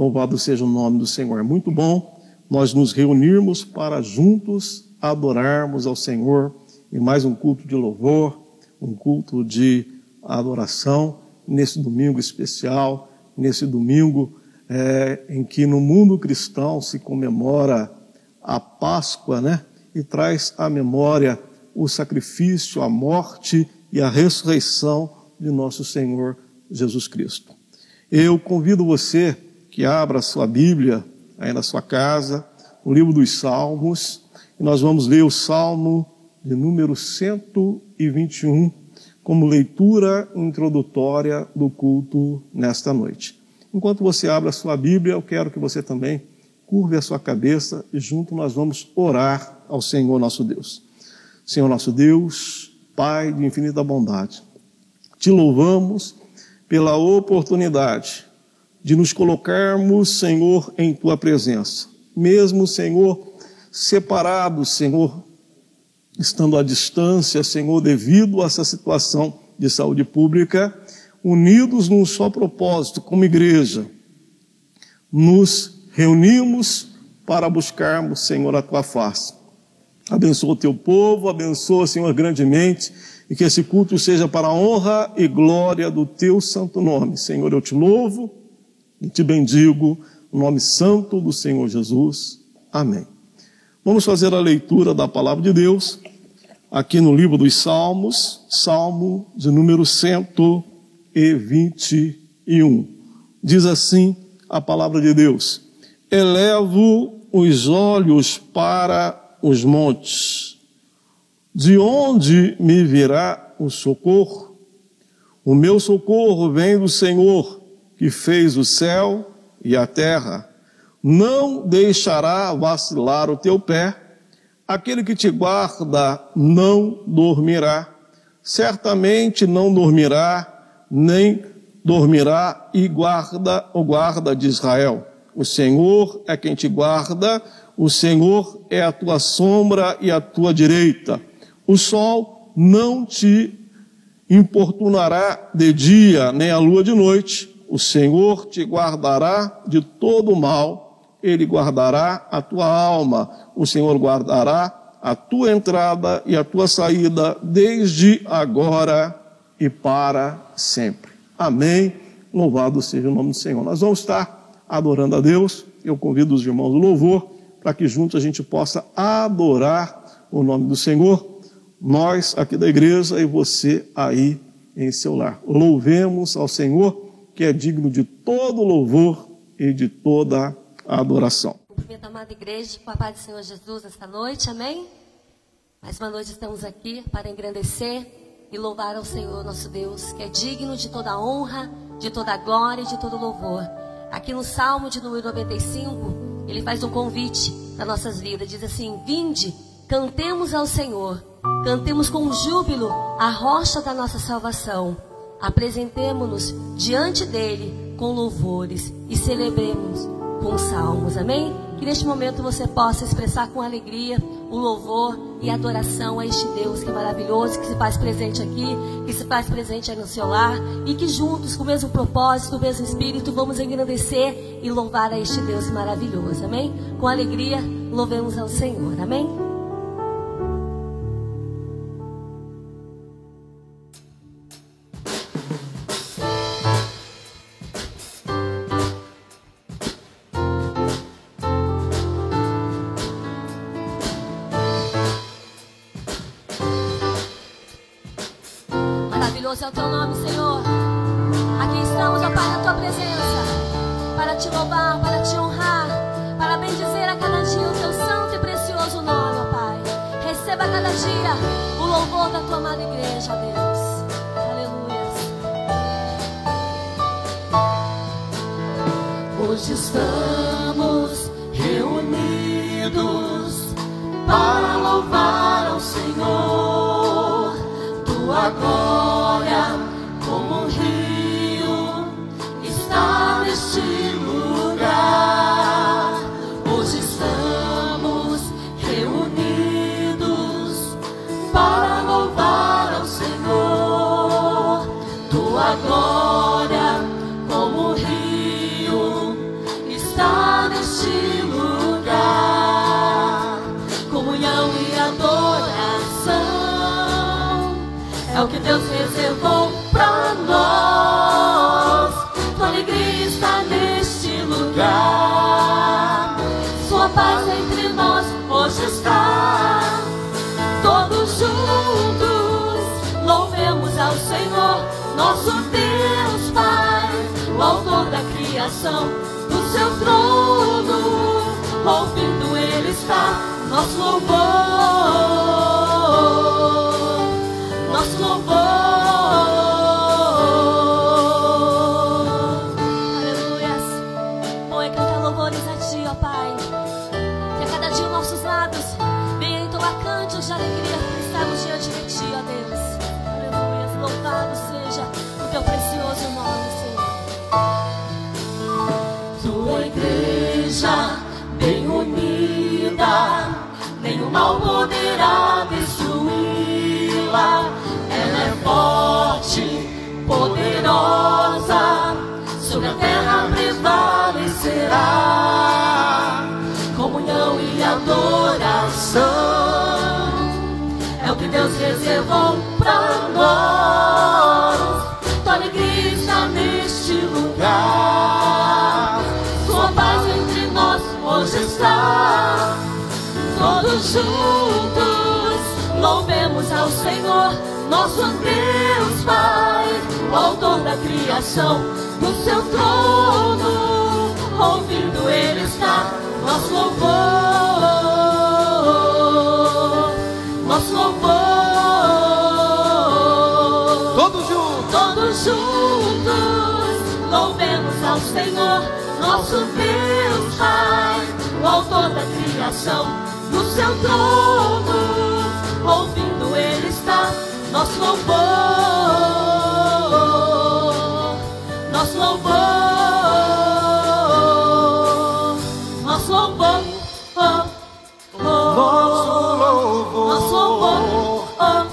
Louvado seja o nome do Senhor. É muito bom nós nos reunirmos para juntos adorarmos ao Senhor em mais um culto de louvor, um culto de adoração, nesse domingo especial, nesse domingo em que no mundo cristão se comemora a Páscoa, né? E traz à memória o sacrifício, a morte e a ressurreição de nosso Senhor Jesus Cristo. Eu convido você que abra a sua Bíblia aí na sua casa, o livro dos Salmos, e nós vamos ler o Salmo de número 121 como leitura introdutória do culto nesta noite. Enquanto você abre a sua Bíblia, eu quero que você também curve a sua cabeça e junto nós vamos orar ao Senhor nosso Deus. Senhor nosso Deus, Pai de infinita bondade, te louvamos pela oportunidade de nos colocarmos, Senhor, em tua presença. Mesmo, Senhor, separados, Senhor, estando à distância, Senhor, devido a essa situação de saúde pública, unidos num só propósito, como igreja, nos reunimos para buscarmos, Senhor, a tua face. Abençoa o teu povo, abençoa, Senhor, grandemente, e que esse culto seja para a honra e glória do teu santo nome. Senhor, eu te louvo e te bendigo, no nome santo do Senhor Jesus. Amém. Vamos fazer a leitura da palavra de Deus, aqui no livro dos Salmos, Salmo de número 121. Diz assim a palavra de Deus: elevo os olhos para os montes. De onde me virá o socorro? O meu socorro vem do Senhor, que fez o céu e a terra. Não deixará vacilar o teu pé. Aquele que te guarda não dormirá. Certamente não dormirá, nem dormirá e guarda o guarda de Israel. O Senhor é quem te guarda, o Senhor é a tua sombra e a tua direita. O sol não te importunará de dia, nem a lua de noite. O Senhor te guardará de todo mal, Ele guardará a tua alma. O Senhor guardará a tua entrada e a tua saída, desde agora e para sempre. Amém. Louvado seja o nome do Senhor. Nós vamos estar adorando a Deus. Eu convido os irmãos do louvor para que juntos a gente possa adorar o nome do Senhor. Nós aqui da igreja e você aí em seu lar. Louvemos ao Senhor, que é digno de todo louvor e de toda adoração. Cumprimento a amada igreja com a paz do Senhor Jesus esta noite, amém? Mais uma noite estamos aqui para engrandecer e louvar ao Senhor nosso Deus, que é digno de toda honra, de toda glória e de todo louvor. Aqui no Salmo de número 95, ele faz um convite para nossas vidas, diz assim: vinde, cantemos ao Senhor, cantemos com júbilo a rocha da nossa salvação. Apresentemo-nos diante dele com louvores e celebremos com salmos, amém? Que neste momento você possa expressar com alegria o louvor e a adoração a este Deus que é maravilhoso, que se faz presente aqui, que se faz presente aí no seu lar, e que juntos, com o mesmo propósito, o mesmo espírito, vamos engrandecer e louvar a este Deus maravilhoso, amém? Com alegria, louvemos ao Senhor, amém? Maravilhoso é o teu nome, Senhor. Aqui estamos, ó Pai, na tua presença, para te louvar, para te honrar, para bendizer a cada dia o teu santo e precioso nome, ó Pai. Receba a cada dia o louvor da tua amada igreja, ó Deus. Aleluia. Hoje estamos reunidos para louvar ao Senhor. Tua glória, como um rio, está neste lugar. Hoje estamos reunidos para louvar ao Senhor. Tua glória, como um rio, o autor da criação, no seu trono, ouvindo Ele está nosso louvor, nosso louvor. Aleluias. Bom é cantar louvores a Ti, ó Pai. Que a cada dia os nossos lábios venham entoar cânticos de alegria por estarmos diante de Ti, ó Deus. Aleluias. Louvado seja o Teu precioso nome, Senhor. Tua igreja bem unida, nenhum mal poderá destruí-la. Ela é forte, poderosa, sobre a terra prevalecerá. Comunhão e adoração é o que Deus reservou para nós. Tua alegria está neste lugar, Sua paz entre nós hoje está. Todos juntos louvemos ao Senhor, nosso Deus Pai, o autor da criação, no seu trono, ouvindo Ele está nosso louvor, nosso louvor. Todos juntos louvemos ao Senhor, nosso Deus Pai, o autor da criação, no seu trono, ouvindo Ele está nosso louvor, nosso louvor, nosso louvor, oh, oh, nosso louvor, nosso louvor, oh,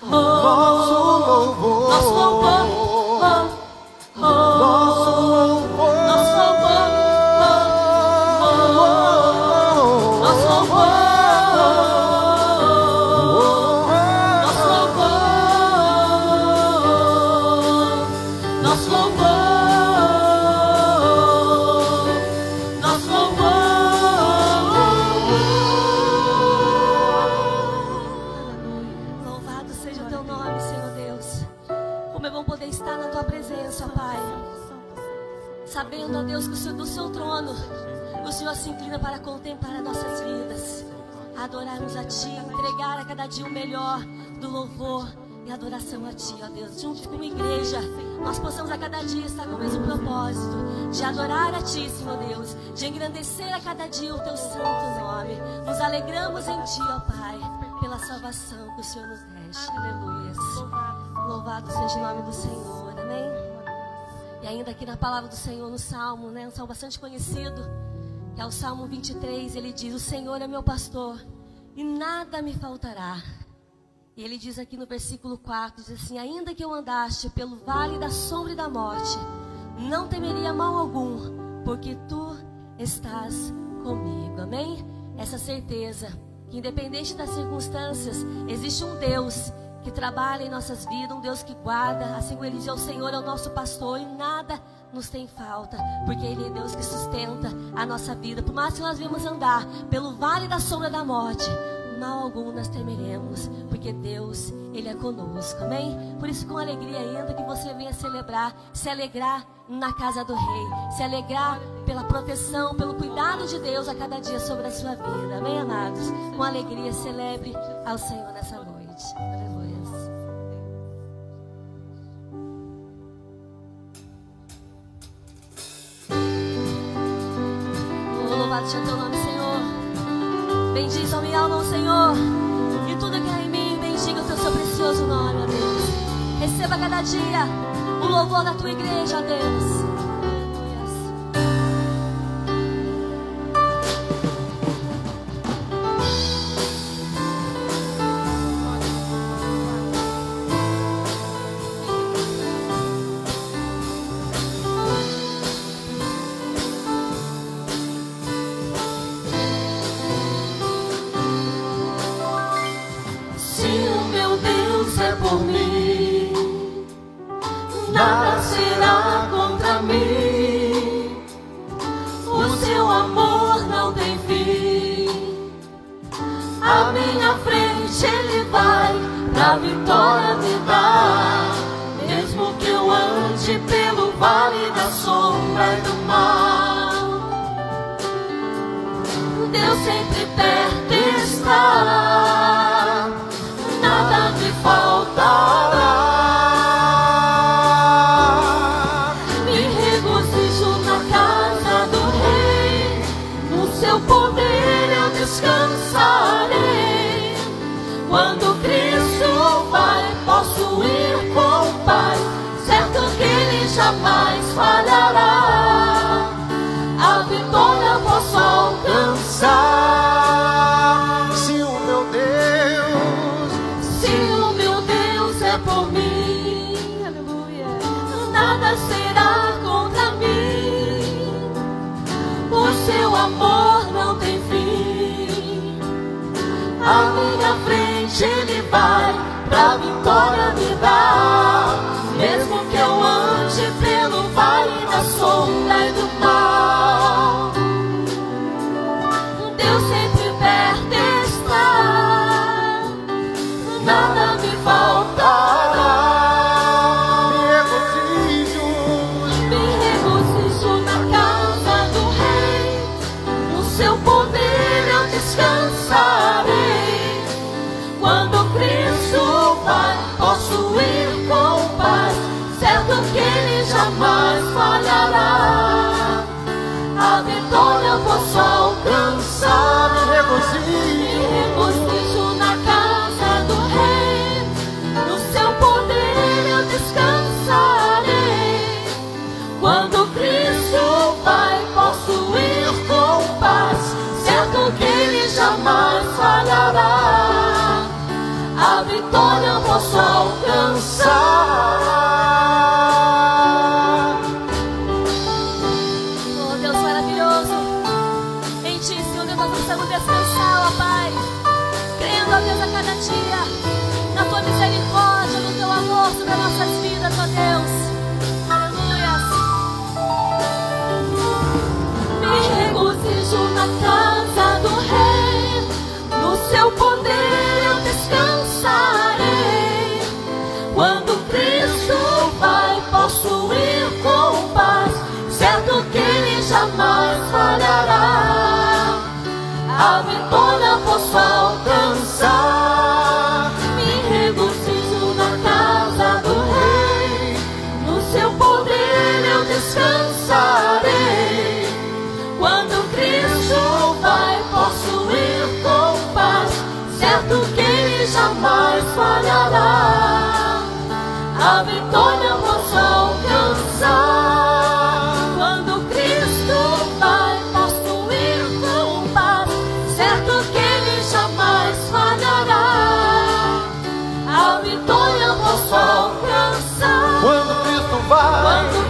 oh, nosso louvor, nosso louvor, oh, oh, nosso louvor, nosso louvor, oh, oh, nosso louvor. Sabendo, ó Deus, que do seu trono o Senhor se inclina para contemplar as nossas vidas, adorarmos a Ti, entregar a cada dia o melhor do louvor e adoração a Ti, ó Deus. Juntos como igreja, nós possamos a cada dia estar com o mesmo propósito de adorar a Ti, Senhor Deus, de engrandecer a cada dia o Teu santo nome. Nos alegramos em Ti, ó Pai, pela salvação que o Senhor nos deixa. Aleluia. Louvado seja o nome do Senhor, amém? E ainda aqui na palavra do Senhor, no Salmo, né, um salmo bastante conhecido, que é o Salmo 23, ele diz: o Senhor é meu pastor e nada me faltará. E ele diz aqui no versículo 4, diz assim: ainda que eu andaste pelo vale da sombra e da morte, não temeria mal algum, porque Tu estás comigo, amém? Essa certeza, que independente das circunstâncias, existe um Deus que trabalha em nossas vidas, um Deus que guarda, assim como Ele diz: o Senhor é o nosso pastor e nada nos tem falta, porque Ele é Deus que sustenta a nossa vida. Por mais que nós venhamos andar pelo vale da sombra da morte, mal algum nós temeremos, porque Deus, Ele é conosco, amém? Por isso, com alegria ainda, que você venha celebrar, se alegrar na casa do Rei, se alegrar pela proteção, pelo cuidado de Deus a cada dia sobre a sua vida, amém, amados? Com alegria, celebre ao Senhor nessa noite. Aleluia. Louvado seja Teu nome, Senhor. Bendiz a minha alma, o Senhor, e tudo que há em mim, bendiga o Teu seu precioso nome, ó Deus. Receba cada dia o louvor da Tua igreja, ó Deus. Por mim, nada será contra mim. O Seu amor não tem fim. À minha frente Ele vai, pra vitória me dar. Mesmo que eu ande pelo vale da da sombra e do mal. Deus sempre perto está, nada me faltará. Me regozijo na casa do Rei, no seu poder eu descansarei. Quando Cristo vai, posso ir com paz, certo que Ele jamais falhará. A vitória posso alcançar. Se o meu Deus é por mim, aleluia, nada será contra mim. O seu amor não tem fim. À minha frente Ele vai, pra vitória me dar. Mesmo que eu ande pelo vale da sombra e do mal, Deus sempre perto está, nada me faltará. Me regozijo na casa do Rei, no seu poder eu descansarei. Quando Cristo vai, posso ir com paz, certo que Ele jamais falhará. A vitória posso alcançar. Me regozijo na casa do Rei, no seu poder eu descansarei. Quando Cristo vai, posso ir com paz, certo que Ele jamais falhará. A vitória eu posso alcançar. Oh, Deus maravilhoso. Em Ti, Senhor Deus, nós precisamos descansar, ó Pai. Crendo, ó Deus, a cada dia na Tua misericórdia, no Teu amor sobre as nossas vidas, ó Deus. Aleluia. Me regozijo na casa do Rei, no seu poder eu descansarei. Quando Cristo vai, posso ir com paz, certo que Ele jamais falhará. A vitória posso alcançar. Me regozijo na casa do Rei, no seu poder eu descansarei. Quando Cristo vai, posso ir com paz, certo que Ele jamais falhará. A vitória posso alcançar. Quando Cristo vai, posso ir com paz, certo que Ele jamais falhará. A vitória posso alcançar. Quando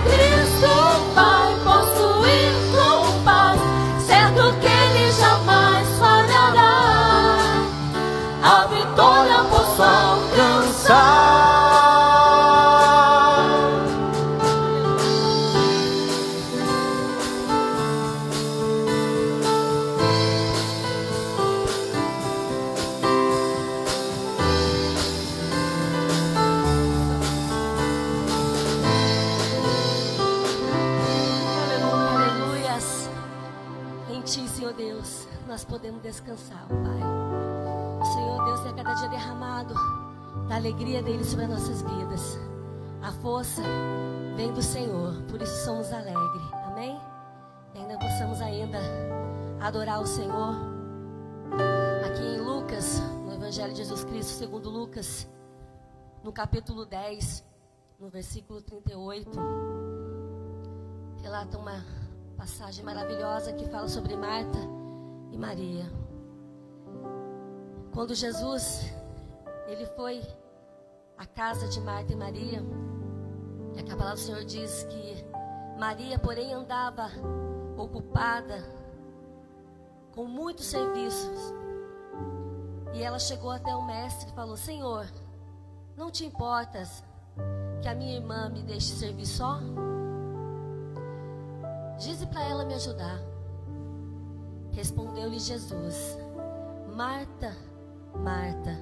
Cristo vai, posso ir com paz, certo que Ele jamais falhará. A vitória posso alcançar. Aleluias. Em Ti, Senhor Deus, nós podemos descansar, ó Pai. O Senhor Deus é cada dia derramado da alegria dele sobre as nossas vidas. A força vem do Senhor, por isso somos alegres. Amém? E ainda possamos ainda adorar o Senhor. Aqui em Lucas, no Evangelho de Jesus Cristo, segundo Lucas, no capítulo 10, no versículo 38, relata uma passagem maravilhosa que fala sobre Marta e Maria. Quando Jesus, ele foi à casa de Marta e Maria, e a palavra do Senhor diz que Maria, porém, andava ocupada com muitos serviços. E ela chegou até o mestre e falou: Senhor, não te importas que a minha irmã me deixe servir só? Dize para ela me ajudar. Respondeu-lhe Jesus: Marta, Marta,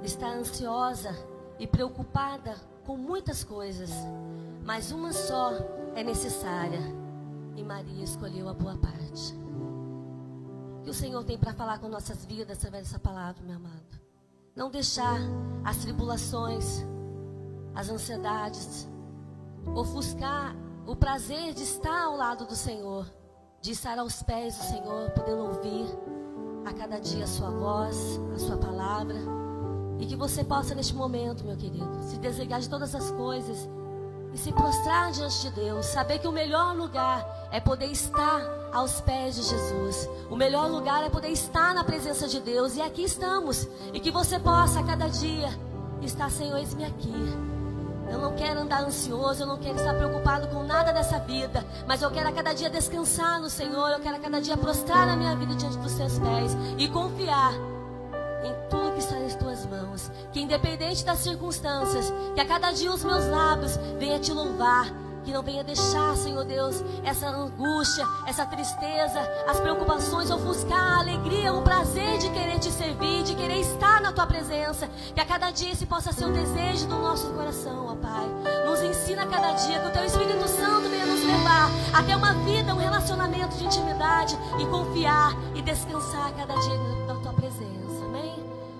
está ansiosa e preocupada com muitas coisas, mas uma só é necessária e Maria escolheu a boa parte. O que o Senhor tem para falar com nossas vidas através dessa palavra, meu amado? Não deixar as tribulações, as ansiedades, ofuscar o prazer de estar ao lado do Senhor, de estar aos pés do Senhor, podendo ouvir a cada dia a sua voz, a sua palavra. E que você possa neste momento, meu querido, se desligar de todas as coisas e se prostrar diante de Deus. Saber que o melhor lugar é poder estar aos pés de Jesus. O melhor lugar é poder estar na presença de Deus. E aqui estamos. E que você possa a cada dia estar, Senhor, eis-me aqui. Eu não quero andar ansioso, eu não quero estar preocupado com nada dessa vida, mas eu quero a cada dia descansar no Senhor. Eu quero a cada dia prostrar a minha vida diante dos seus pés e confiar em tudo que está nas tuas mãos. Que independente das circunstâncias, que a cada dia os meus lábios venham te louvar. Que não venha deixar, Senhor Deus, essa angústia, essa tristeza, as preocupações ofuscar a alegria, o prazer de querer te servir, de querer estar na tua presença. Que a cada dia esse possa ser o desejo do nosso coração, ó Pai. Nos ensina a cada dia que o teu Espírito Santo venha nos levar até uma vida, um relacionamento de intimidade e confiar e descansar a cada dia na tua presença, amém?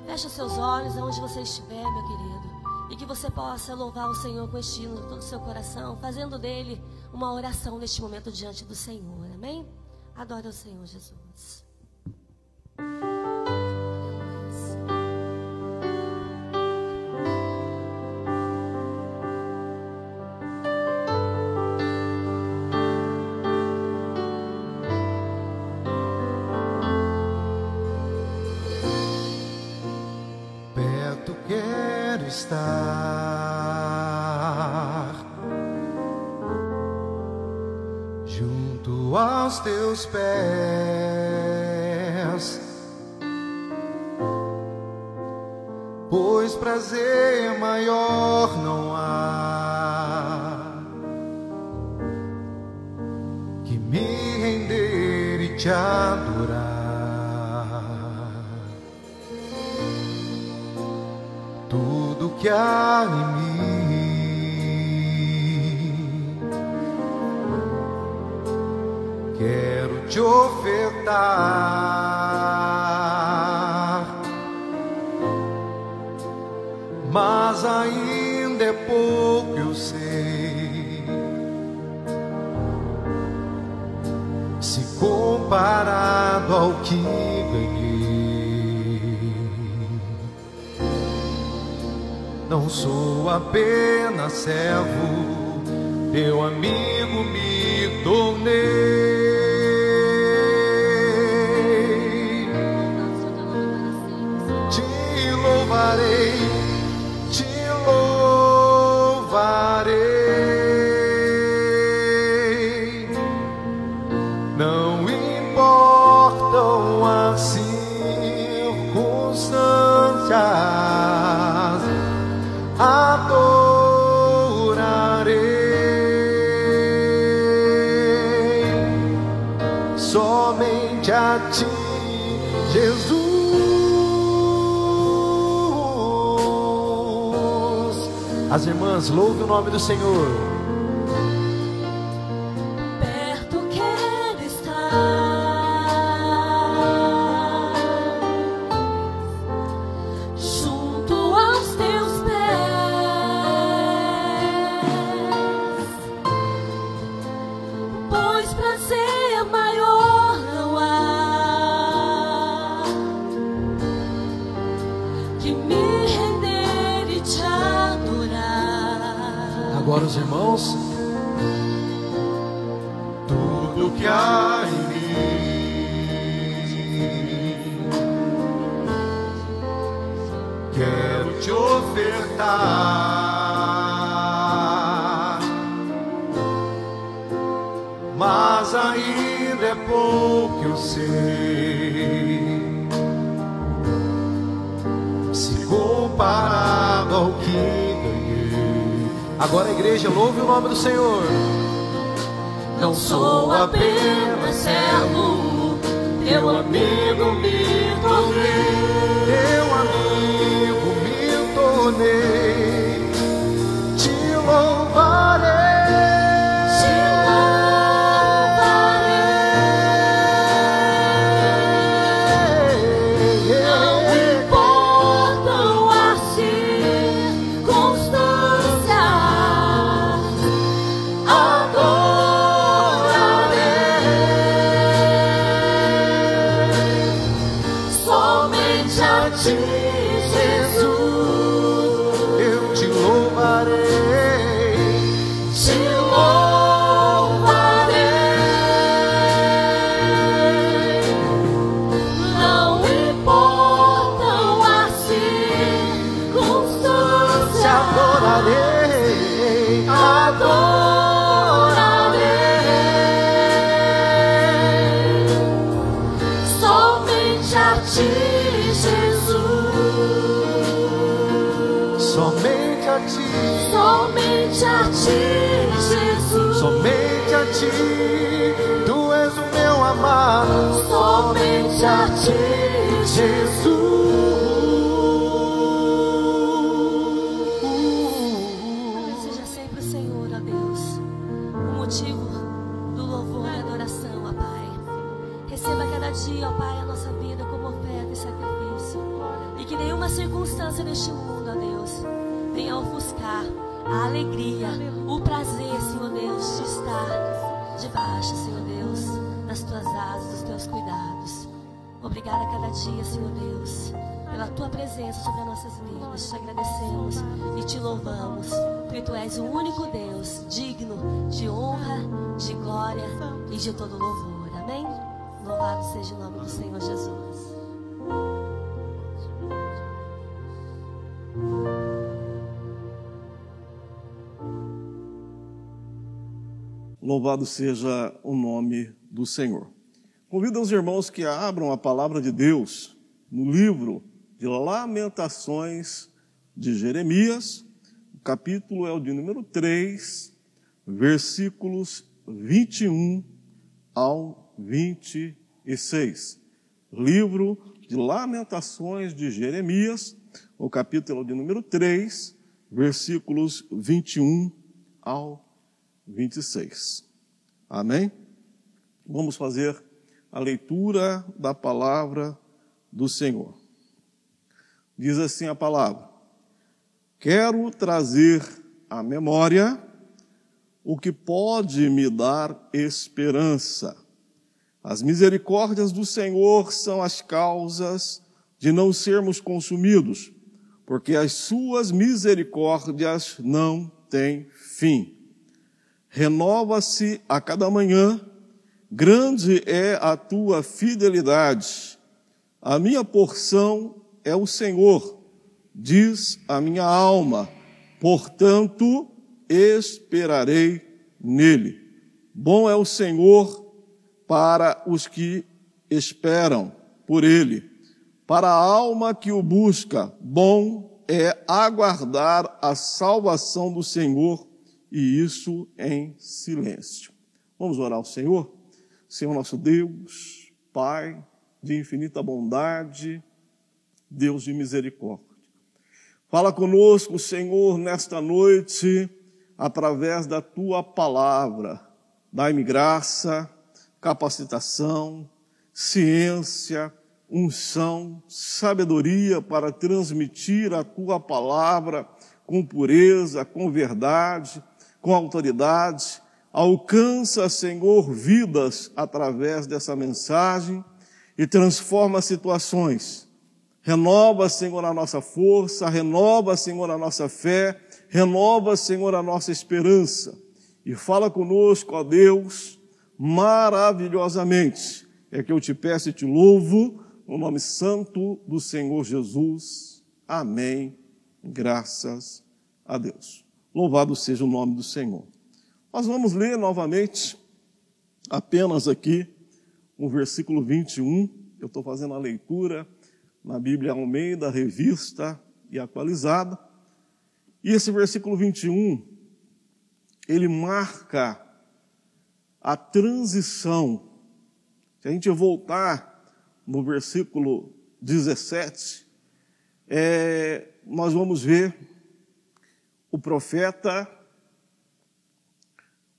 Feche os seus olhos aonde você estiver, meu querido. E que você possa louvar o Senhor com estilo de todo o seu coração, fazendo dele uma oração neste momento diante do Senhor, amém? Adore ao Senhor Jesus. Perto quero estar, junto aos teus pés, pois prazer maior não há que me render e te adorar. Tudo que há em mim quero te ofertar, mas ainda é pouco, eu sei, se comparado ao que ganhei. Não sou apenas servo, teu amigo me tornei. Te louvarei, te louvarei. Não importam as circunstâncias, adorarei somente a ti, Jesus. As irmãs, louve o nome do Senhor. Perto quero estar, junto aos teus pés, pois prazer maior não há que me render e te adorar. Agora os irmãos, tudo que há em mim quero te ofertar, mas ainda é pouco, eu sei, se comparado ao que ganhei. Agora a igreja, louve o nome do Senhor. Não sou apenas servo, teu amigo me tornei. Teu amigo me tornei. Te louvarei, Te ti, tu és o meu amado, somente a ti, Jesus. Seja sempre o Senhor, ó Deus, o motivo do louvor e adoração, ó Pai. Receba cada dia, ó Pai, a nossa vida como oferta e sacrifício. E que nenhuma circunstância neste mundo, ó Deus, venha ofuscar a alegria, o prazer, Senhor Deus, de estar debaixo, Senhor Deus, das tuas asas, dos teus cuidados. Obrigada a cada dia, Senhor Deus, pela tua presença sobre as nossas vidas. Te agradecemos e te louvamos, porque tu és o único Deus digno de honra, de glória e de todo louvor. Amém? Louvado seja o nome do Senhor Jesus. Louvado seja o nome do Senhor. Convido os irmãos que abram a palavra de Deus no livro de Lamentações de Jeremias. O capítulo é o de número 3, versículos 21 ao 26. Livro de Lamentações de Jeremias, o capítulo é o de número 3, versículos 21 ao 26. Amém? Vamos fazer a leitura da palavra do Senhor. Diz assim a palavra: quero trazer à memória o que pode me dar esperança. As misericórdias do Senhor são as causas de não sermos consumidos, porque as suas misericórdias não têm fim. Renova-se a cada manhã, grande é a tua fidelidade. A minha porção é o Senhor, diz a minha alma, portanto esperarei nele. Bom é o Senhor para os que esperam por ele. Para a alma que o busca, bom é aguardar a salvação do Senhor, e isso em silêncio. Vamos orar ao Senhor? Senhor nosso Deus, Pai de infinita bondade, Deus de misericórdia. Fala conosco, Senhor, nesta noite, através da Tua palavra. Dai-me graça, capacitação, ciência, unção, sabedoria para transmitir a Tua palavra com pureza, com verdade, com autoridade. Alcança, Senhor, vidas através dessa mensagem e transforma situações. Renova, Senhor, a nossa força, renova, Senhor, a nossa fé, renova, Senhor, a nossa esperança. E fala conosco, ó Deus, maravilhosamente. É que eu te peço e te louvo, no nome santo do Senhor Jesus. Amém. Graças a Deus. Louvado seja o nome do Senhor. Nós vamos ler novamente, apenas aqui, o versículo 21. Eu estou fazendo a leitura na Bíblia Almeida, revista e atualizada. E esse versículo 21, ele marca a transição. Se a gente voltar no versículo 17, nós vamos ver o profeta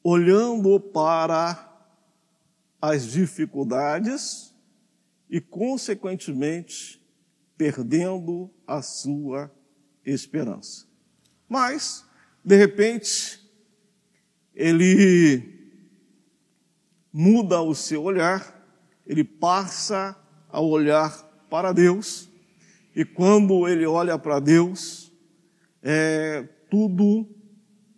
olhando para as dificuldades e, consequentemente, perdendo a sua esperança. Mas, de repente, ele muda o seu olhar, ele passa a olhar para Deus, e quando ele olha para Deus, tudo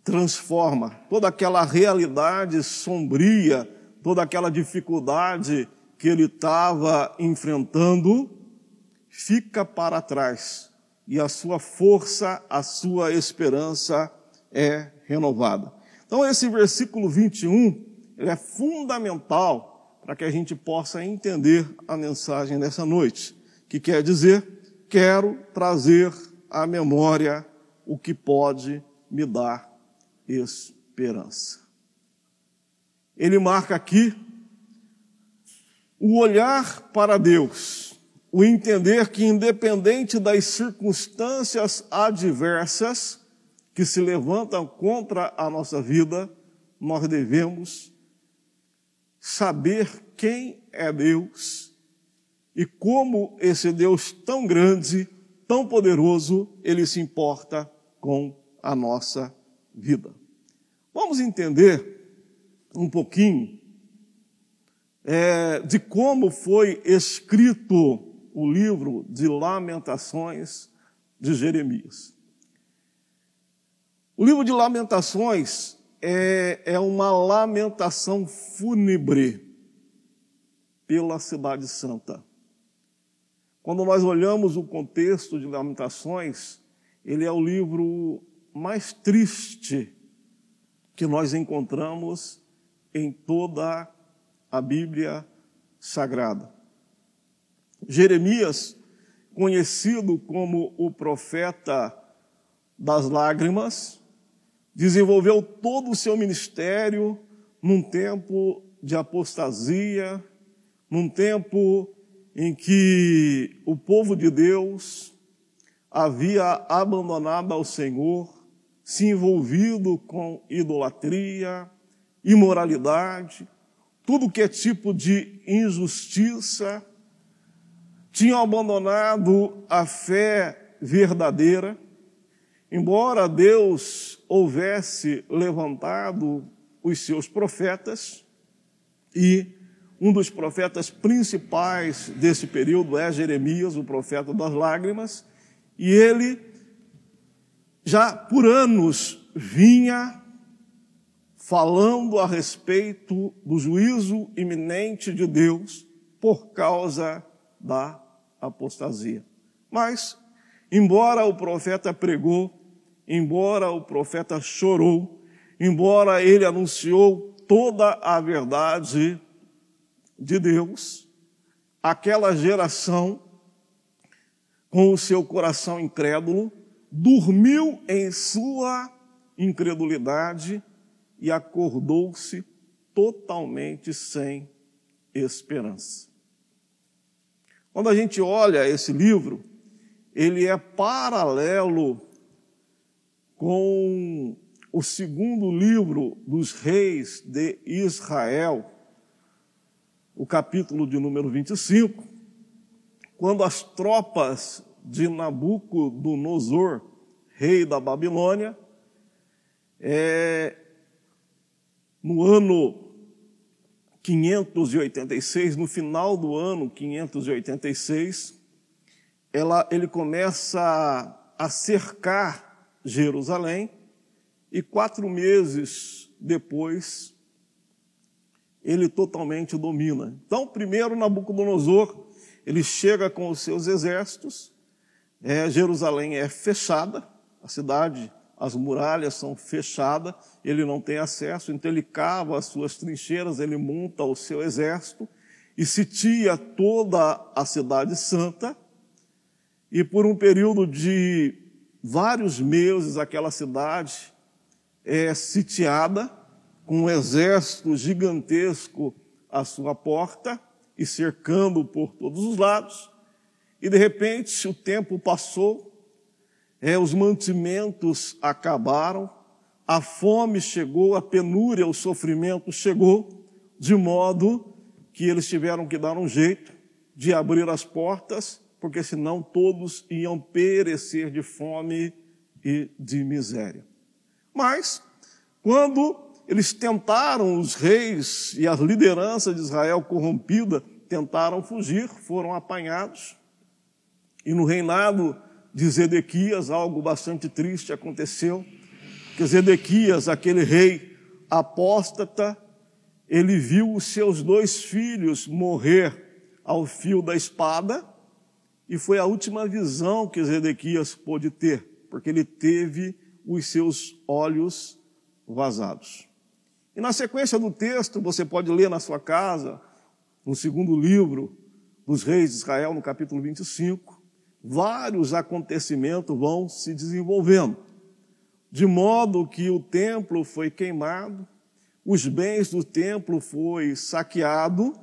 transforma. Toda aquela realidade sombria, toda aquela dificuldade que ele estava enfrentando, fica para trás. E a sua força, a sua esperança é renovada. Então esse versículo 21, ele é fundamental para que a gente possa entender a mensagem dessa noite, que quer dizer, quero trazer à memória o que pode me dar esperança. ele marca aqui o olhar para Deus, o entender que, independente das circunstâncias adversas que se levantam contra a nossa vida, nós devemos saber quem é Deus e como esse Deus tão grande, tão poderoso, ele se importa com a nossa vida. Vamos entender um pouquinho de como foi escrito o livro de Lamentações de Jeremias. O livro de Lamentações é uma lamentação fúnebre pela Cidade Santa. Quando nós olhamos o contexto de Lamentações, ele é o livro mais triste que nós encontramos em toda a Bíblia Sagrada. Jeremias, conhecido como o profeta das lágrimas, desenvolveu todo o seu ministério num tempo de apostasia, num tempo em que o povo de Deus havia abandonado ao Senhor, se envolvido com idolatria, imoralidade, tudo que é tipo de injustiça, tinham abandonado a fé verdadeira. Embora Deus houvesse levantado os seus profetas, e um dos profetas principais desse período é Jeremias, o profeta das lágrimas, e ele já por anos vinha falando a respeito do juízo iminente de Deus por causa da apostasia. Mas, embora o profeta pregou, embora o profeta chorou, embora ele anunciou toda a verdade de Deus, aquela geração, com o seu coração incrédulo, dormiu em sua incredulidade e acordou-se totalmente sem esperança. Quando a gente olha esse livro, ele é paralelo com o segundo livro dos reis de Israel, o capítulo de número 25, quando as tropas de Nabucodonosor, rei da Babilônia, no ano 586, no final do ano 586, ele começa a cercar Jerusalém e 4 meses depois ele totalmente domina. Então, primeiro Nabucodonosor, ele chega com os seus exércitos, Jerusalém é fechada, a cidade, as muralhas são fechadas, ele não tem acesso, então ele cava as suas trincheiras, ele monta o seu exército e sitia toda a cidade santa, e por um período de vários meses aquela cidade é sitiada, com um exército gigantesco à sua porta e cercando por todos os lados, e de repente o tempo passou, os mantimentos acabaram, a fome chegou, a penúria, o sofrimento chegou, de modo que eles tiveram que dar um jeito de abrir as portas, porque senão todos iam perecer de fome e de miséria. Mas, quando eles tentaram, os reis e as lideranças de Israel corrompida, tentaram fugir, foram apanhados, e no reinado de Zedequias, algo bastante triste aconteceu, que Zedequias, aquele rei apóstata, ele viu os seus 2 filhos morrer ao fio da espada, e foi a última visão que Zedequias pôde ter, porque ele teve os seus olhos vazados. E na sequência do texto, você pode ler na sua casa, no segundo livro dos reis de Israel, no capítulo 25, vários acontecimentos vão se desenvolvendo, de modo que o templo foi queimado, os bens do templo foi saqueado,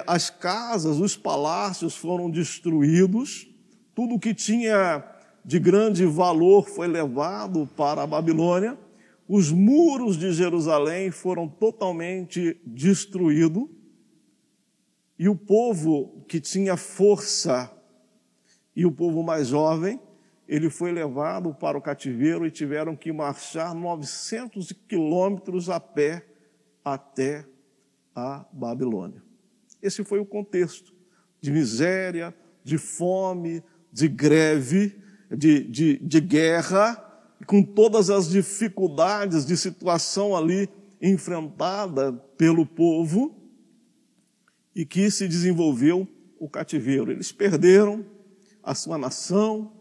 as casas, os palácios foram destruídos, tudo que tinha de grande valor foi levado para a Babilônia, os muros de Jerusalém foram totalmente destruídos, e o povo que tinha força e o povo mais jovem, ele foi levado para o cativeiro e tiveram que marchar 900 quilômetros a pé até a Babilônia. Esse foi o contexto de miséria, de fome, de greve, de guerra, com todas as dificuldades de situação ali enfrentada pelo povo, e que se desenvolveu o cativeiro. Eles perderam a sua nação,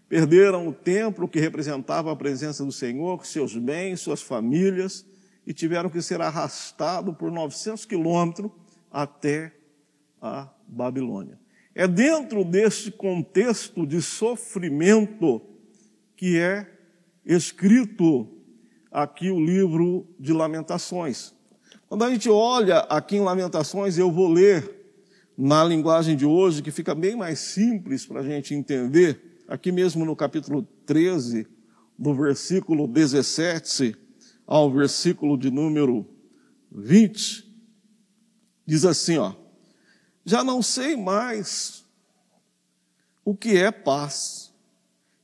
perderam o templo que representava a presença do Senhor, seus bens, suas famílias, e tiveram que ser arrastados por 900 quilômetros até a Babilônia. É dentro deste contexto de sofrimento que é escrito aqui o livro de Lamentações. Quando a gente olha aqui em Lamentações, eu vou ler na linguagem de hoje, que fica bem mais simples para a gente entender, aqui mesmo no capítulo 13, do versículo 17 ao versículo de número 20, diz assim, já não sei mais o que é paz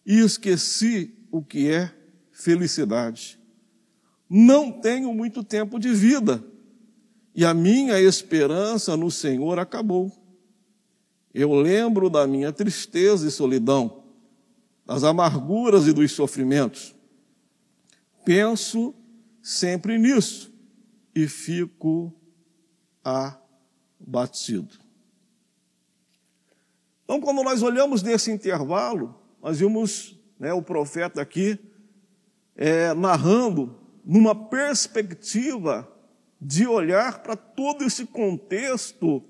e esqueci o que é felicidade. Não tenho muito tempo de vida e a minha esperança no Senhor acabou. Eu lembro da minha tristeza e solidão, das amarguras e dos sofrimentos. Penso sempre nisso e fico abatido. Então, quando nós olhamos nesse intervalo, nós vimos o profeta aqui narrando numa perspectiva de olhar para todo esse contexto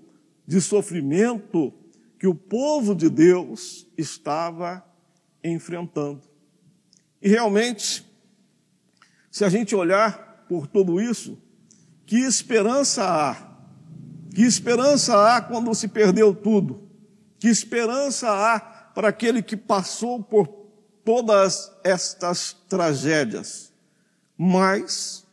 de sofrimento que o povo de Deus estava enfrentando. E realmente, se a gente olhar por tudo isso, que esperança há? Que esperança há quando se perdeu tudo? Que esperança há para aquele que passou por todas estas tragédias? Mas,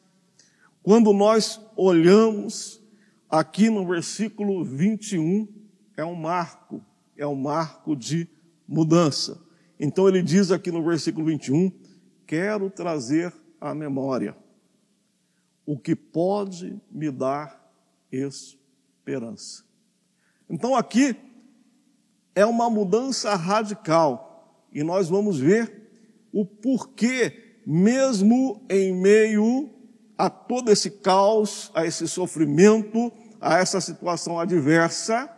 quando nós olhamos aqui no versículo 21, é um marco de mudança. Então ele diz aqui no versículo 21, quero trazer à memória o que pode me dar esperança. Então aqui é uma mudança radical e nós vamos ver o porquê, mesmo em meio a todo esse caos, a esse sofrimento, a essa situação adversa,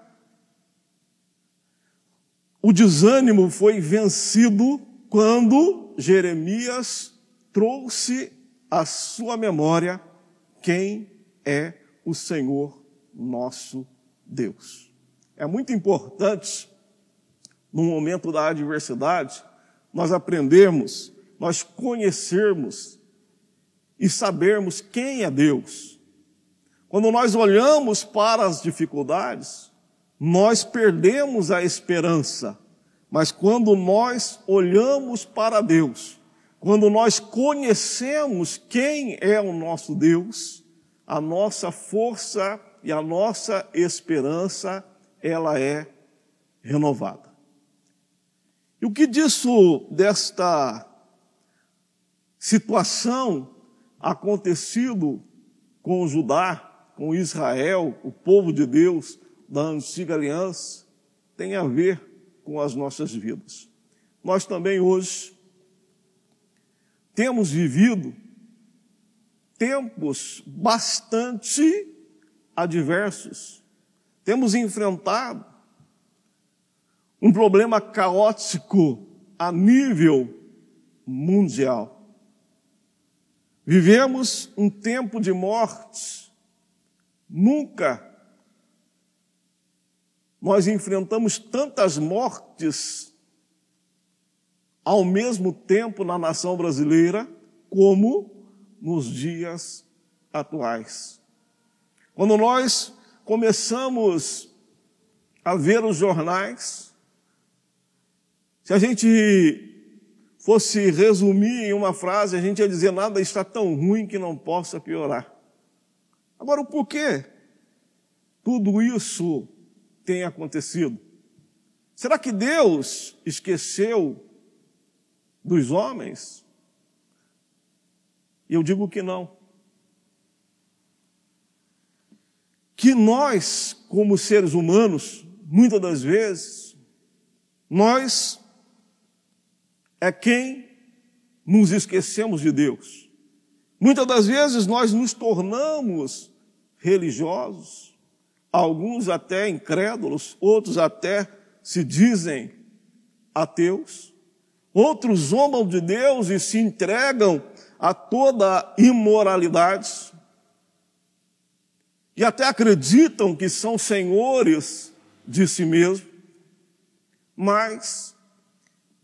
o desânimo foi vencido quando Jeremias trouxe à sua memória quem é o Senhor nosso Deus. É muito importante, no momento da adversidade, nós aprendermos, nós conhecermos e sabermos quem é Deus. Quando nós olhamos para as dificuldades, nós perdemos a esperança. Mas quando nós olhamos para Deus, quando nós conhecemos quem é o nosso Deus, a nossa força e a nossa esperança, ela é renovada. E o que desta situação acontecido com Judá, com Israel, o povo de Deus da antiga aliança, tem a ver com as nossas vidas. Nós também hoje temos vivido tempos bastante adversos. Temos enfrentado um problema caótico a nível mundial. Vivemos um tempo de morte. Nunca nós enfrentamos tantas mortes ao mesmo tempo na nação brasileira como nos dias atuais. Quando nós começamos a ver os jornais, se a gente fosse resumir em uma frase, a gente ia dizer: nada está tão ruim que não possa piorar. Agora, o porquê tudo isso tem acontecido? Será que Deus esqueceu dos homens? E eu digo que não. Que nós, como seres humanos, muitas das vezes, nós é quem nos esquecemos de Deus. Muitas das vezes nós nos tornamos religiosos, alguns até incrédulos, outros até se dizem ateus, outros zombam de Deus e se entregam a toda imoralidade, e até acreditam que são senhores de si mesmos, mas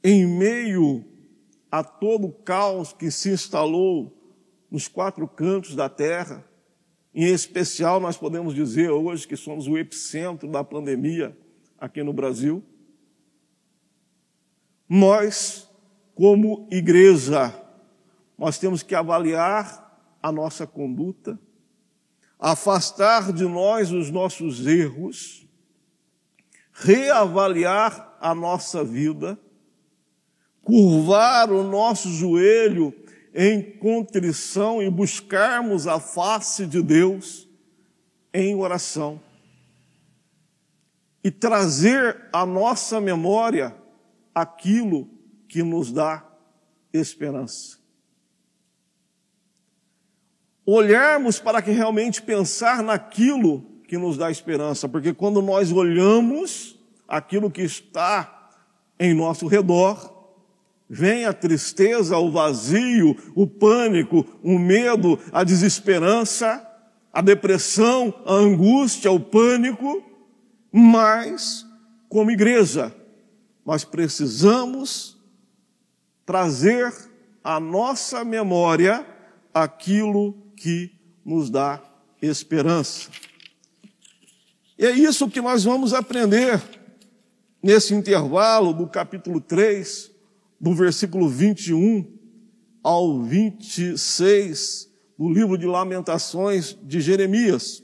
em meio a todo o caos que se instalou nos quatro cantos da terra, em especial nós podemos dizer hoje que somos o epicentro da pandemia aqui no Brasil, nós, como igreja, nós temos que avaliar a nossa conduta, afastar de nós os nossos erros, reavaliar a nossa vida, curvar o nosso joelho em contrição e buscarmos a face de Deus em oração. E trazer à nossa memória aquilo que nos dá esperança. Olharmos para que realmente pensar naquilo que nos dá esperança, porque quando nós olhamos aquilo que está em nosso redor, vem a tristeza, o vazio, o pânico, o medo, a desesperança, a depressão, a angústia, o pânico, mas, como igreja, nós precisamos trazer à nossa memória aquilo que nos dá esperança. E é isso que nós vamos aprender nesse intervalo do capítulo 3, do versículo 21 ao 26 do livro de Lamentações de Jeremias.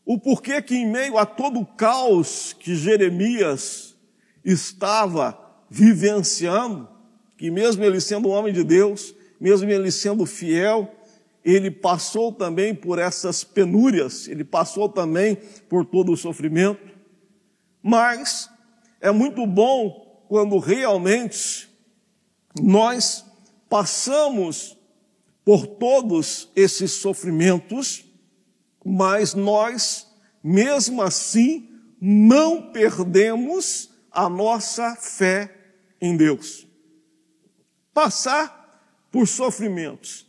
O porquê que em meio a todo o caos que Jeremias estava vivenciando, que mesmo ele sendo um homem de Deus, mesmo ele sendo fiel, ele passou também por essas penúrias, ele passou também por todo o sofrimento. Mas é muito bom quando realmente nós passamos por todos esses sofrimentos, mas nós, mesmo assim, não perdemos a nossa fé em Deus. Passar por sofrimentos,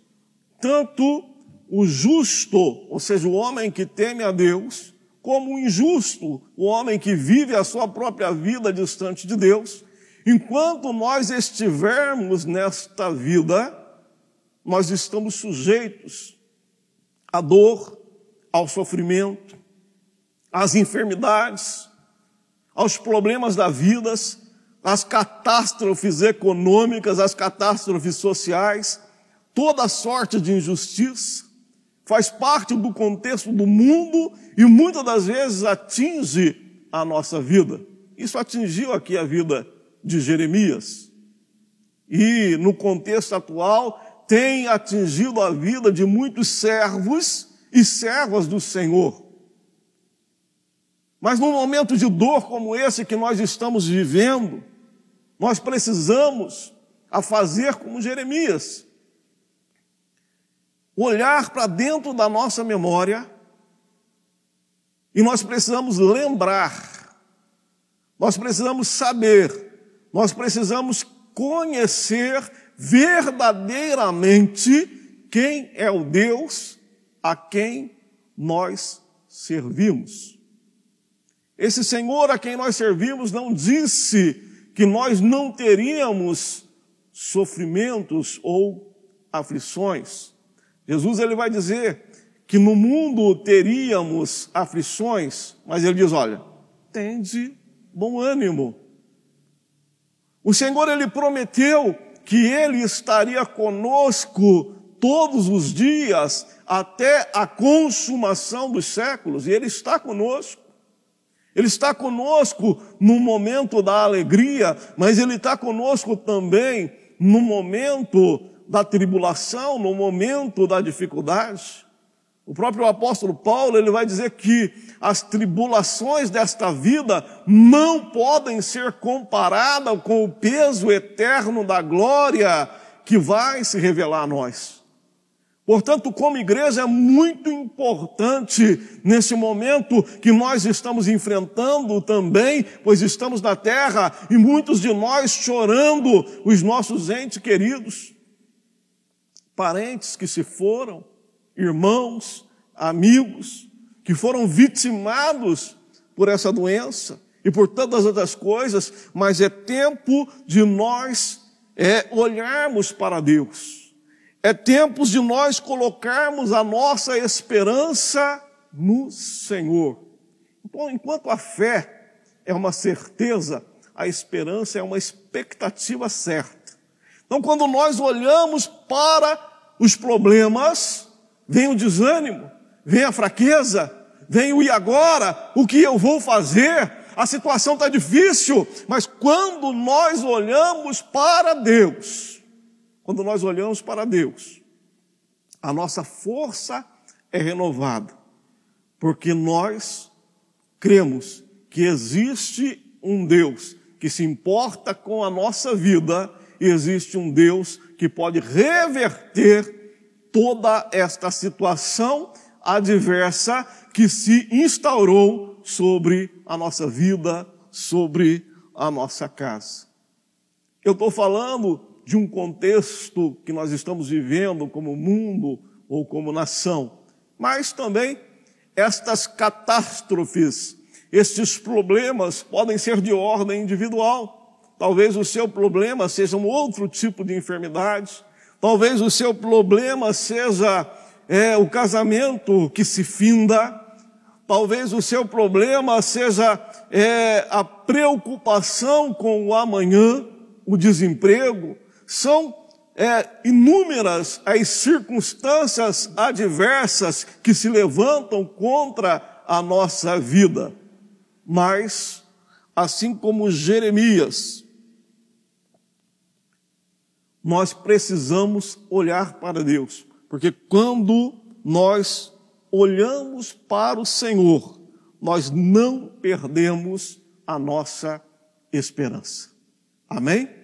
tanto o justo, ou seja, o homem que teme a Deus, como o injusto, o homem que vive a sua própria vida distante de Deus, enquanto nós estivermos nesta vida, nós estamos sujeitos à dor, ao sofrimento, às enfermidades, aos problemas da vida, às catástrofes econômicas, às catástrofes sociais, toda sorte de injustiça, faz parte do contexto do mundo e muitas das vezes atinge a nossa vida. Isso atingiu aqui a vida de Jeremias. E no contexto atual tem atingido a vida de muitos servos e servas do Senhor. Mas num momento de dor como esse que nós estamos vivendo, nós precisamos fazer como Jeremias. Olhar para dentro da nossa memória e nós precisamos lembrar, nós precisamos saber, nós precisamos conhecer verdadeiramente quem é o Deus a quem nós servimos. Esse Senhor a quem nós servimos não disse que nós não teríamos sofrimentos ou aflições. Jesus ele vai dizer que no mundo teríamos aflições, mas ele diz, olha, tende bom ânimo. O Senhor ele prometeu que ele estaria conosco todos os dias até a consumação dos séculos, e ele está conosco. Ele está conosco no momento da alegria, mas ele está conosco também no momento da tribulação, no momento da dificuldade. O próprio apóstolo Paulo, ele vai dizer que as tribulações desta vida não podem ser comparadas com o peso eterno da glória que vai se revelar a nós. Portanto, como igreja, é muito importante nesse momento que nós estamos enfrentando também, pois estamos na terra e muitos de nós chorando os nossos entes queridos, parentes que se foram, irmãos, amigos, que foram vitimados por essa doença e por tantas outras coisas, mas é tempo de nós olharmos para Deus. É tempo de nós colocarmos a nossa esperança no Senhor. Então, enquanto a fé é uma certeza, a esperança é uma expectativa certa. Então, quando nós olhamos para os problemas, vem o desânimo, vem a fraqueza, vem o e agora? O que eu vou fazer? A situação está difícil, mas quando nós olhamos para Deus, a nossa força é renovada, porque nós cremos que existe um Deus que se importa com a nossa vida e existe um Deus que pode reverter toda esta situação adversa que se instaurou sobre a nossa vida, sobre a nossa casa. Eu estou falando de um contexto que nós estamos vivendo como mundo ou como nação, mas também estas catástrofes, estes problemas podem ser de ordem individual. Talvez o seu problema seja um outro tipo de enfermidade, talvez o seu problema seja o casamento que se finda, talvez o seu problema seja a preocupação com o amanhã, o desemprego. São inúmeras as circunstâncias adversas que se levantam contra a nossa vida. Mas, assim como Jeremias, nós precisamos olhar para Deus. Porque quando nós olhamos para o Senhor, nós não perdemos a nossa esperança. Amém?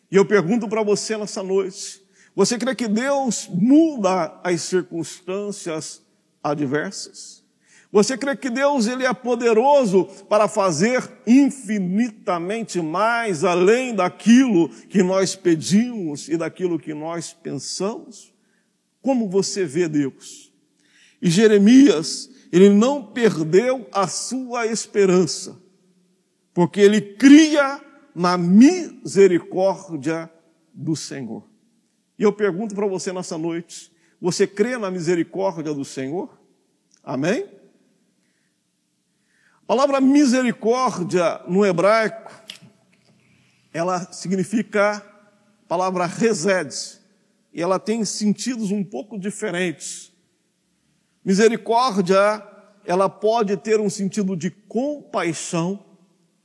E eu pergunto para você nessa noite, você crê que Deus muda as circunstâncias adversas? Você crê que Deus ele é poderoso para fazer infinitamente mais além daquilo que nós pedimos e daquilo que nós pensamos? Como você vê Deus? E Jeremias, ele não perdeu a sua esperança, porque ele cria na misericórdia do Senhor. E eu pergunto para você nessa noite, você crê na misericórdia do Senhor? Amém? A palavra misericórdia no hebraico, ela significa a palavra resed, e ela tem sentidos um pouco diferentes. Misericórdia, ela pode ter um sentido de compaixão.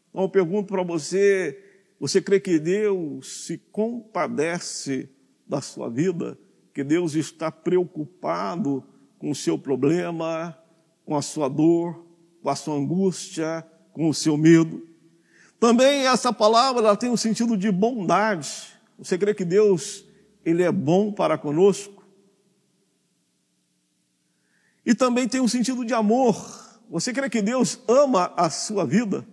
Então eu pergunto para você, você crê que Deus se compadece da sua vida? Que Deus está preocupado com o seu problema, com a sua dor, com a sua angústia, com o seu medo? Também essa palavra ela tem um sentido de bondade. Você crê que Deus ele é bom para conosco? E também tem um sentido de amor. Você crê que Deus ama a sua vida?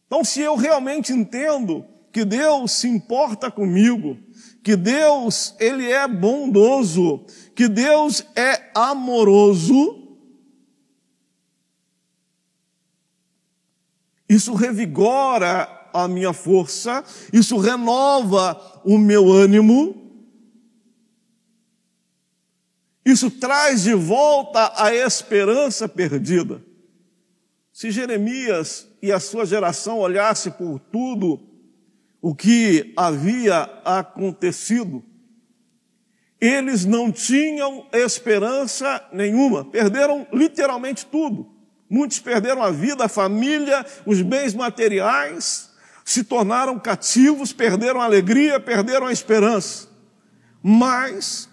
Então, se eu realmente entendo que Deus se importa comigo, que Deus ele é bondoso, que Deus é amoroso, isso revigora a minha força, isso renova o meu ânimo, Isso traz de volta a esperança perdida. Se Jeremias e a sua geração olhassem por tudo o que havia acontecido, eles não tinham esperança nenhuma. Perderam literalmente tudo. Muitos perderam a vida, a família, os bens materiais, se tornaram cativos, perderam a alegria, perderam a esperança. Mas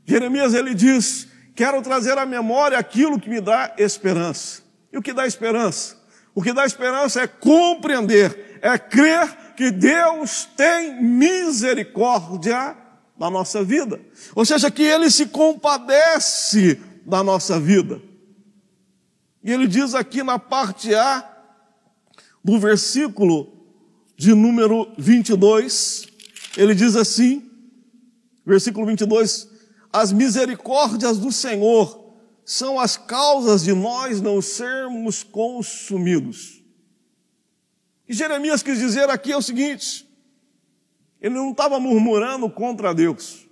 Jeremias, ele diz: quero trazer à memória aquilo que me dá esperança. E o que dá esperança? O que dá esperança é compreender, é crer que Deus tem misericórdia da nossa vida. Ou seja, que Ele se compadece da nossa vida. E ele diz aqui na parte A do versículo de número 22, ele diz assim, versículo 22, as misericórdias do Senhor são as causas de nós não sermos consumidos. E Jeremias quis dizer aqui é o seguinte: ele não estava murmurando contra Deus.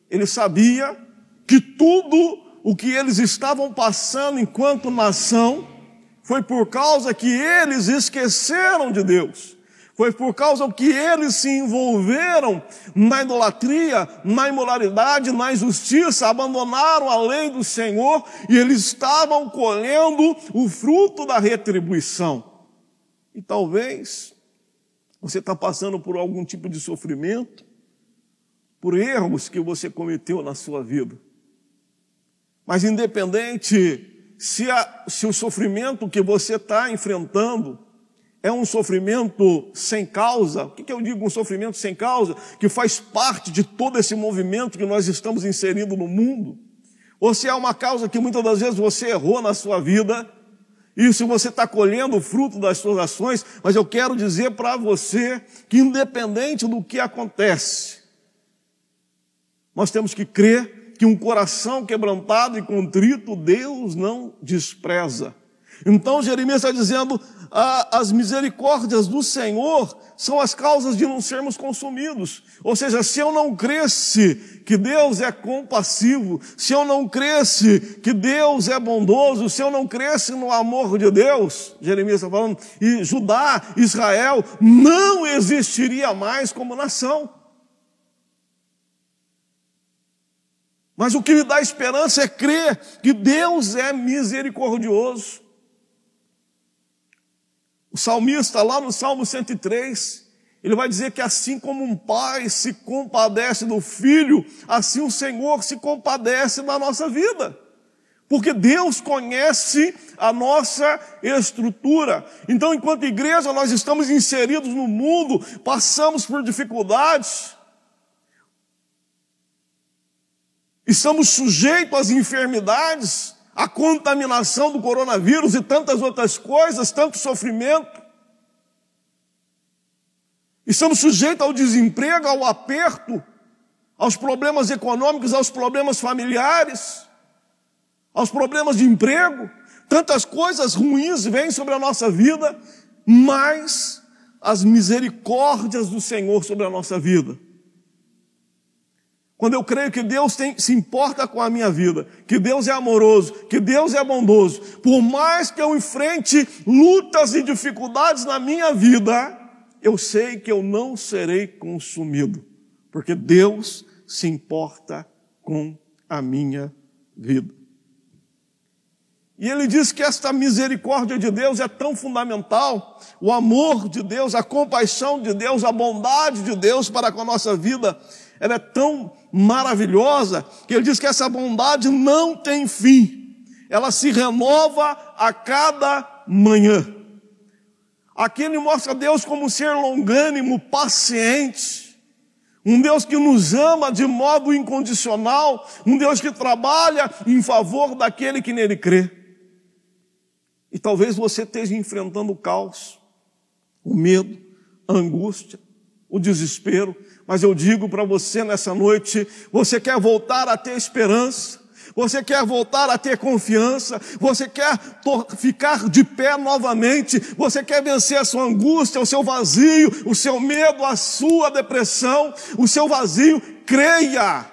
Ele sabia que tudo o que eles estavam passando enquanto nação foi por causa que eles esqueceram de Deus. Foi por causa que eles se envolveram na idolatria, na imoralidade, na injustiça, abandonaram a lei do Senhor e eles estavam colhendo o fruto da retribuição. E talvez você está passando por algum tipo de sofrimento, por erros que você cometeu na sua vida. Mas independente se o sofrimento que você está enfrentando é um sofrimento sem causa, o que eu digo um sofrimento sem causa? Que faz parte de todo esse movimento que nós estamos inserindo no mundo. Ou se é uma causa que muitas das vezes você errou na sua vida, e se você está colhendo o fruto das suas ações, mas eu quero dizer para você que independente do que acontece, nós temos que crer que um coração quebrantado e contrito Deus não despreza. Então Jeremias está dizendo, as misericórdias do Senhor são as causas de não sermos consumidos. Ou seja, se eu não cresce que Deus é compassivo, se eu não cresce que Deus é bondoso, se eu não cresce no amor de Deus, Jeremias está falando, e Judá, Israel, não existiria mais como nação. Mas o que me dá esperança é crer que Deus é misericordioso. O salmista, lá no Salmo 103, ele vai dizer que assim como um pai se compadece do filho, assim o Senhor se compadece da nossa vida. Porque Deus conhece a nossa estrutura. Então, enquanto igreja, nós estamos inseridos no mundo, passamos por dificuldades, estamos sujeitos às enfermidades, à contaminação do coronavírus e tantas outras coisas, tanto sofrimento. Estamos sujeitos ao desemprego, ao aperto, aos problemas econômicos, aos problemas familiares, aos problemas de emprego. Tantas coisas ruins vêm sobre a nossa vida, mas as misericórdias do Senhor sobre a nossa vida. Quando eu creio que Deus se importa com a minha vida, que Deus é amoroso, que Deus é bondoso, por mais que eu enfrente lutas e dificuldades na minha vida, eu sei que eu não serei consumido, porque Deus se importa com a minha vida. E ele diz que esta misericórdia de Deus é tão fundamental, o amor de Deus, a compaixão de Deus, a bondade de Deus para com a nossa vida, ela é tão maravilhosa, que ele diz que essa bondade não tem fim. Ela se renova a cada manhã. Aqui ele mostra Deus como um ser longânimo, paciente. Um Deus que nos ama de modo incondicional. Um Deus que trabalha em favor daquele que nele crê. E talvez você esteja enfrentando o caos, o medo, a angústia, o desespero. Mas eu digo para você nessa noite, você quer voltar a ter esperança, você quer voltar a ter confiança, você quer ficar de pé novamente, você quer vencer a sua angústia, o seu vazio, o seu medo, a sua depressão, o seu vazio, creia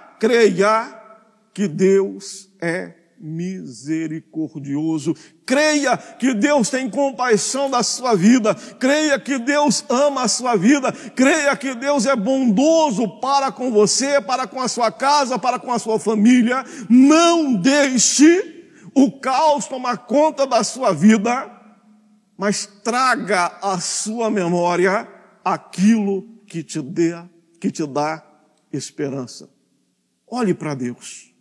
que Deus é misericordioso. Creia que Deus tem compaixão da sua vida. Creia que Deus ama a sua vida. Creia que Deus é bondoso para com você, para com a sua casa, para com a sua família. Não deixe o caos tomar conta da sua vida, mas traga à sua memória aquilo que te dá esperança. Olhe para Deus.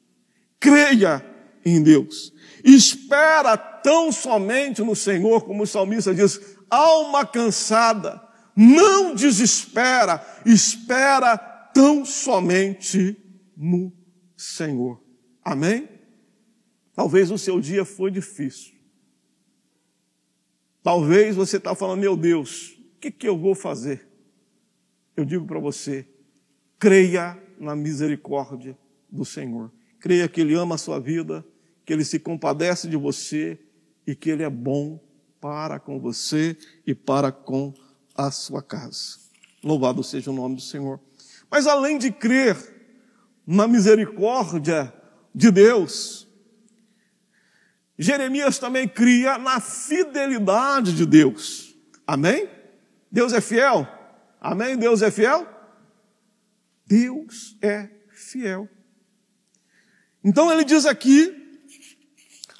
Creia em Deus. Espera tão somente no Senhor, como o salmista diz, alma cansada, não desespera, espera tão somente no Senhor. Amém? Talvez o seu dia foi difícil. Talvez você está falando, meu Deus, o que eu vou fazer? Eu digo para você, creia na misericórdia do Senhor. Creia que Ele ama a sua vida, que Ele se compadece de você e que Ele é bom para com você e para com a sua casa. Louvado seja o nome do Senhor. Mas além de crer na misericórdia de Deus, Jeremias também cria na fidelidade de Deus. Amém? Deus é fiel? Amém? Deus é fiel? Deus é fiel. Então ele diz aqui,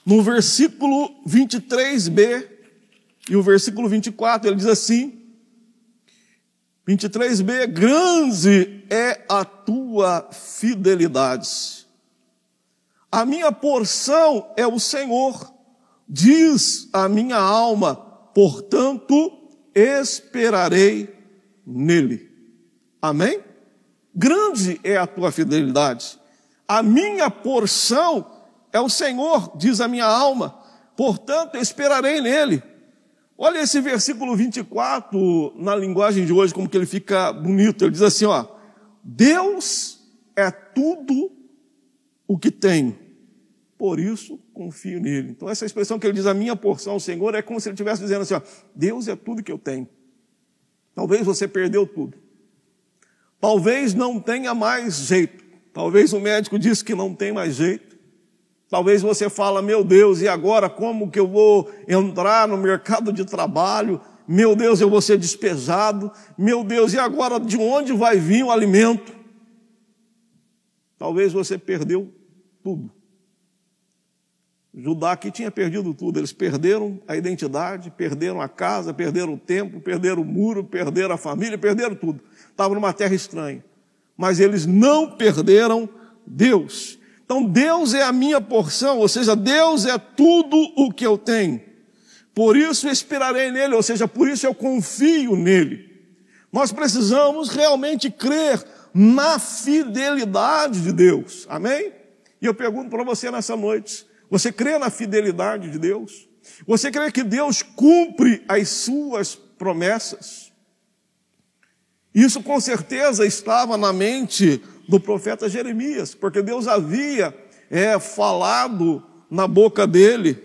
no versículo 23b e o versículo 24, ele diz assim, 23b, grande é a tua fidelidade. A minha porção é o Senhor, diz a minha alma, portanto esperarei nele. Amém? Grande é a tua fidelidade. A minha porção é o Senhor, diz a minha alma, portanto esperarei nele. Olha esse versículo 24 na linguagem de hoje, como que ele fica bonito. Ele diz assim, ó, Deus é tudo o que tenho, por isso confio nele. Então essa expressão que ele diz, a minha porção, o Senhor, é como se ele estivesse dizendo assim, ó, Deus é tudo que eu tenho. Talvez você perdeu tudo. Talvez não tenha mais jeito. Talvez o médico disse que não tem mais jeito. Talvez você fala, meu Deus, e agora como que eu vou entrar no mercado de trabalho? Meu Deus, eu vou ser despejado. Meu Deus, e agora de onde vai vir o alimento? Talvez você perdeu tudo. Judá aqui tinha perdido tudo. Eles perderam a identidade, perderam a casa, perderam o templo, perderam o muro, perderam a família, perderam tudo. Estavam numa terra estranha. Mas eles não perderam Deus. Então Deus é a minha porção, ou seja, Deus é tudo o que eu tenho. Por isso esperarei nele, ou seja, por isso eu confio nele. Nós precisamos realmente crer na fidelidade de Deus. Amém? E eu pergunto para você nessa noite, você crê na fidelidade de Deus? Você crê que Deus cumpre as suas promessas? Isso com certeza estava na mente do profeta Jeremias, porque Deus havia falado na boca dele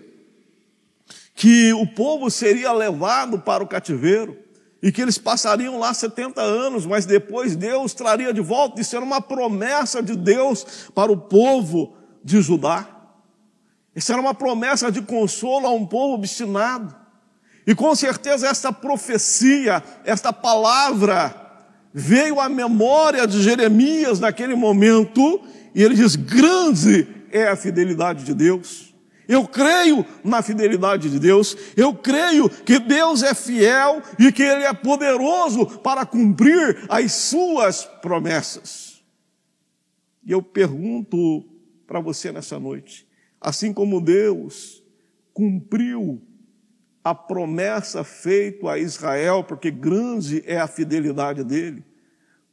que o povo seria levado para o cativeiro e que eles passariam lá 70 anos, mas depois Deus traria de volta. Isso era uma promessa de Deus para o povo de Judá. Isso era uma promessa de consolo a um povo obstinado. E com certeza essa profecia, esta palavra veio à memória de Jeremias naquele momento, e ele diz, grande é a fidelidade de Deus. Eu creio na fidelidade de Deus, eu creio que Deus é fiel e que Ele é poderoso para cumprir as suas promessas. E eu pergunto para você nessa noite, assim como Deus cumpriu a promessa feita a Israel, porque grande é a fidelidade dele,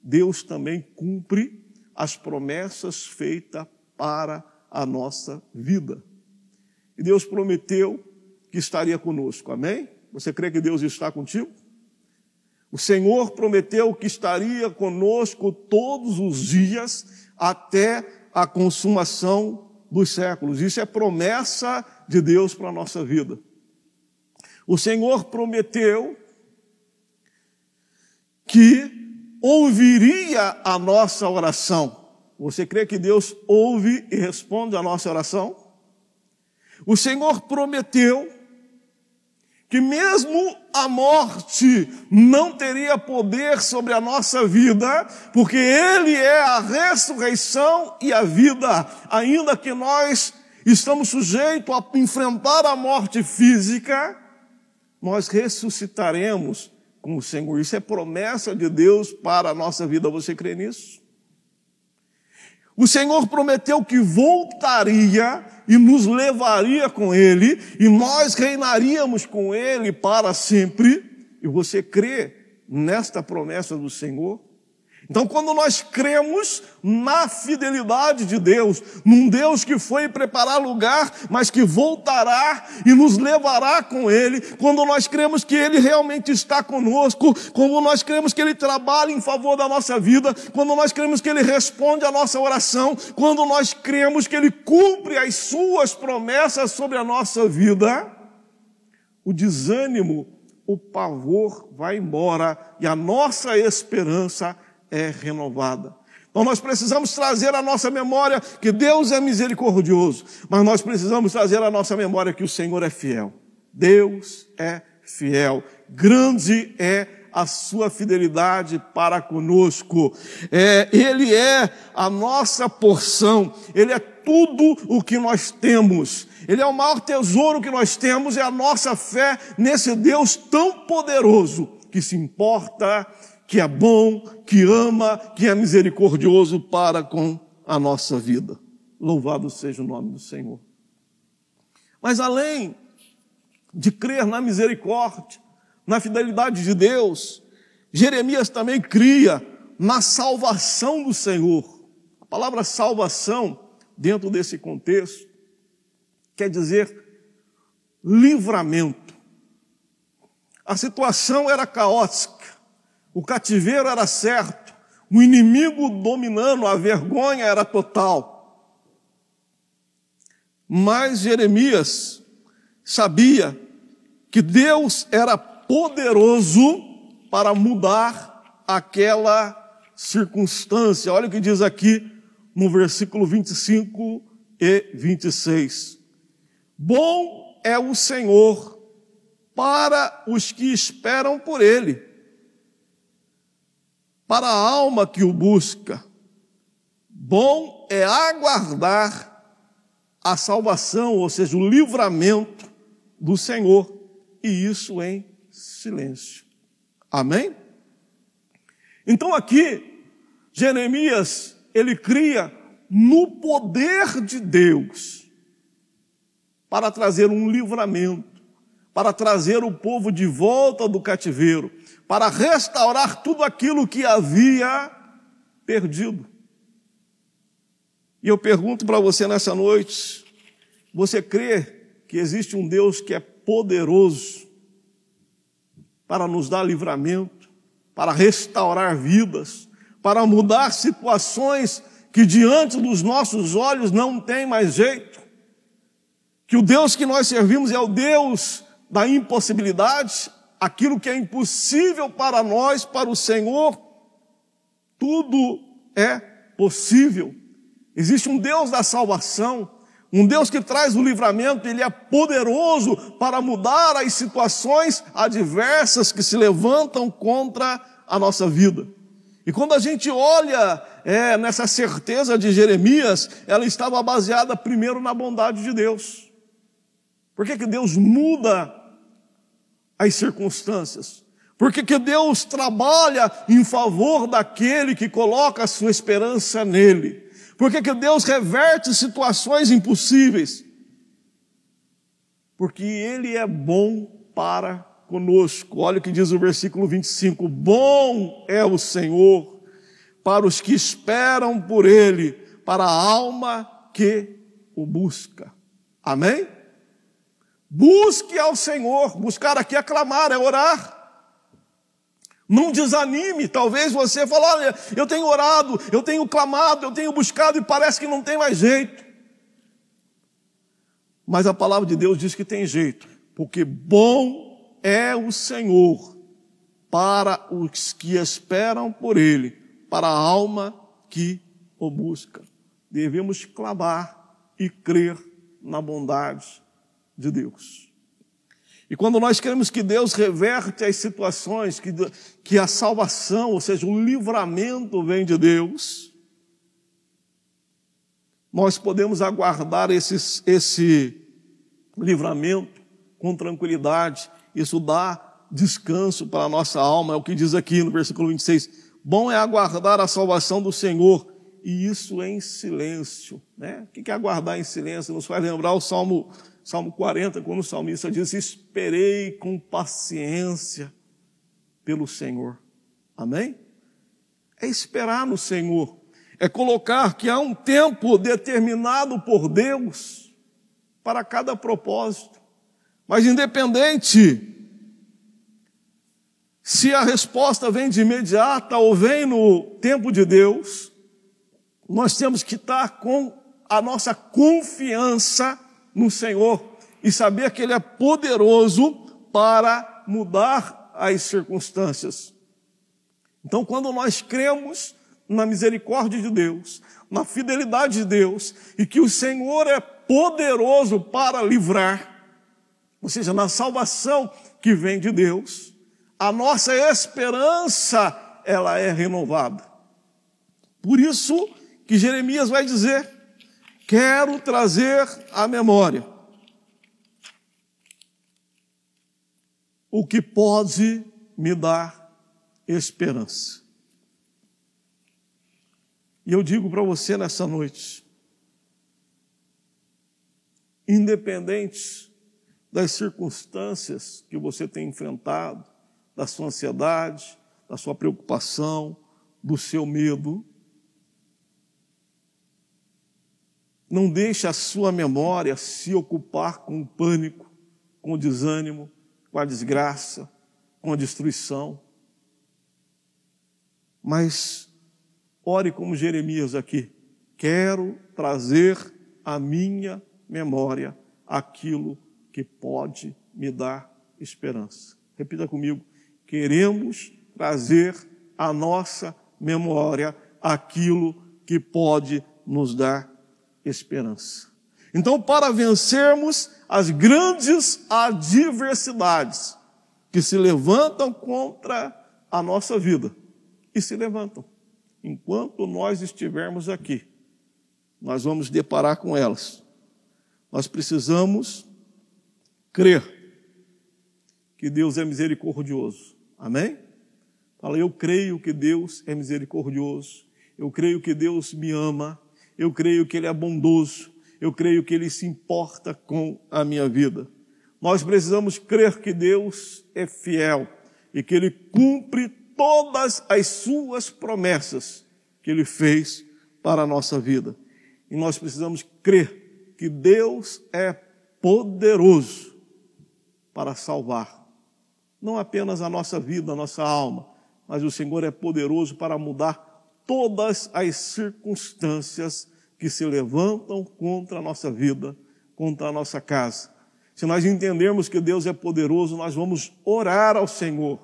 Deus também cumpre as promessas feitas para a nossa vida. E Deus prometeu que estaria conosco, amém? Você crê que Deus está contigo? O Senhor prometeu que estaria conosco todos os dias até a consumação dos séculos. Isso é promessa de Deus para a nossa vida. O Senhor prometeu que ouviria a nossa oração. Você crê que Deus ouve e responde a nossa oração? O Senhor prometeu que mesmo a morte não teria poder sobre a nossa vida, porque Ele é a ressurreição e a vida, ainda que nós estamos sujeitos a enfrentar a morte física, nós ressuscitaremos com o Senhor. Isso é promessa de Deus para a nossa vida. Você crê nisso? O Senhor prometeu que voltaria e nos levaria com Ele, e nós reinaríamos com Ele para sempre. E você crê nesta promessa do Senhor? Então, quando nós cremos na fidelidade de Deus, num Deus que foi preparar lugar, mas que voltará e nos levará com Ele, quando nós cremos que Ele realmente está conosco, quando nós cremos que Ele trabalha em favor da nossa vida, quando nós cremos que Ele responde a nossa oração, quando nós cremos que Ele cumpre as suas promessas sobre a nossa vida, o desânimo, o pavor vai embora e a nossa esperança é renovada. Então nós precisamos trazer à nossa memória que Deus é misericordioso, mas nós precisamos trazer à nossa memória que o Senhor é fiel. Deus é fiel. Grande é a sua fidelidade para conosco. Ele é a nossa porção. Ele é tudo o que nós temos. Ele é o maior tesouro que nós temos, é a nossa fé nesse Deus tão poderoso que se importa, que é bom, que ama, que é misericordioso para com a nossa vida. Louvado seja o nome do Senhor. Mas além de crer na misericórdia, na fidelidade de Deus, Jeremias também cria na salvação do Senhor. A palavra salvação, dentro desse contexto, quer dizer livramento. A situação era caótica. O cativeiro era certo, o inimigo dominando, a vergonha era total. Mas Jeremias sabia que Deus era poderoso para mudar aquela circunstância. Olha o que diz aqui no versículo 25 e 26. Bom é o Senhor para os que esperam por Ele, para a alma que o busca. Bom é aguardar a salvação, ou seja, o livramento do Senhor, e isso em silêncio. Amém? Então aqui, Jeremias, ele cria no poder de Deus para trazer um livramento, para trazer o povo de volta do cativeiro, para restaurar tudo aquilo que havia perdido. E eu pergunto para você nessa noite, você crê que existe um Deus que é poderoso para nos dar livramento, para restaurar vidas, para mudar situações que diante dos nossos olhos não tem mais jeito? Que o Deus que nós servimos é o Deus da impossibilidade? Aquilo que é impossível para nós, para o Senhor, tudo é possível. Existe um Deus da salvação, um Deus que traz o livramento. Ele é poderoso para mudar as situações adversas que se levantam contra a nossa vida. E quando a gente olha nessa certeza de Jeremias, ela estava baseada primeiro na bondade de Deus. Por que Deus muda as circunstâncias? Porque que Deus trabalha em favor daquele que coloca a sua esperança nele? Porque que Deus reverte situações impossíveis? Porque Ele é bom para conosco. Olha o que diz o versículo 25. Bom é o Senhor para os que esperam por Ele, para a alma que o busca. Amém? Busque ao Senhor. Buscar aqui é clamar, é orar. Não desanime. Talvez você fale, olha, eu tenho orado, eu tenho clamado, eu tenho buscado e parece que não tem mais jeito. Mas a palavra de Deus diz que tem jeito, porque bom é o Senhor para os que esperam por Ele, para a alma que ou busca. Devemos clamar e crer na bondade de Deus. E quando nós queremos que Deus reverte as situações, que a salvação, ou seja, o livramento vem de Deus, nós podemos aguardar esse livramento com tranquilidade. Isso dá descanso para a nossa alma, é o que diz aqui no versículo 26. Bom é aguardar a salvação do Senhor, e isso em silêncio. Né? O que é aguardar em silêncio? Nos faz lembrar o Salmo 40, quando o salmista diz: esperei com paciência pelo Senhor. Amém? É esperar no Senhor. É colocar que há um tempo determinado por Deus para cada propósito. Mas independente se a resposta vem de imediata ou vem no tempo de Deus, nós temos que estar com a nossa confiança no Senhor e saber que Ele é poderoso para mudar as circunstâncias. Então, quando nós cremos na misericórdia de Deus, na fidelidade de Deus, e que o Senhor é poderoso para livrar, ou seja, na salvação que vem de Deus, a nossa esperança, ela é renovada. Por isso que Jeremias vai dizer: quero trazer à memória o que pode me dar esperança. E eu digo para você nessa noite, independente das circunstâncias que você tem enfrentado, da sua ansiedade, da sua preocupação, do seu medo, não deixe a sua memória se ocupar com o pânico, com o desânimo, com a desgraça, com a destruição. Mas ore como Jeremias aqui: quero trazer à minha memória aquilo que pode me dar esperança. Repita comigo: queremos trazer à nossa memória aquilo que pode nos dar esperança. Então, para vencermos as grandes adversidades que se levantam contra a nossa vida, e se levantam, enquanto nós estivermos aqui, nós vamos deparar com elas. Nós precisamos crer que Deus é misericordioso. Amém? Fala: eu creio que Deus é misericordioso. Eu creio que Deus me ama. Eu creio que Ele é bondoso. Eu creio que Ele se importa com a minha vida. Nós precisamos crer que Deus é fiel e que Ele cumpre todas as suas promessas que Ele fez para a nossa vida. E nós precisamos crer que Deus é poderoso para salvar não apenas a nossa vida, a nossa alma, mas o Senhor é poderoso para mudar todas as circunstâncias que se levantam contra a nossa vida, contra a nossa casa. Se nós entendermos que Deus é poderoso, nós vamos orar ao Senhor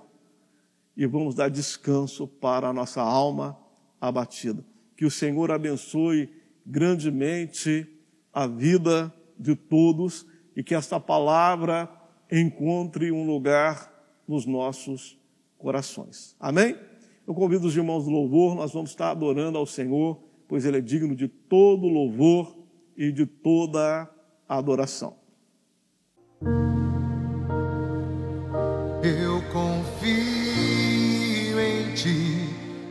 e vamos dar descanso para a nossa alma abatida. Que o Senhor abençoe grandemente a vida de todos e que esta palavra encontre um lugar nos nossos corações. Amém? Eu convido os irmãos do louvor, nós vamos estar adorando ao Senhor, pois Ele é digno de todo louvor e de toda adoração. Eu confio em Ti,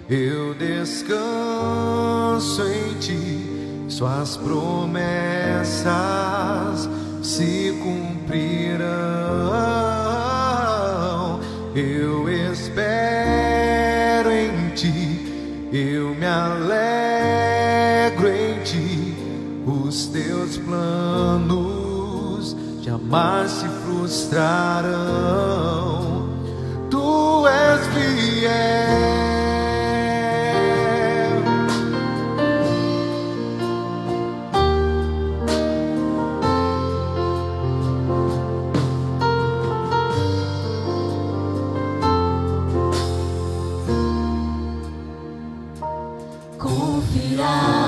eu descanso em Ti, Suas promessas se cumprirão. Eu espero em Ti, eu me alegro em Ti, os Teus planos jamais se frustrarão. Tu és fiel. Confiar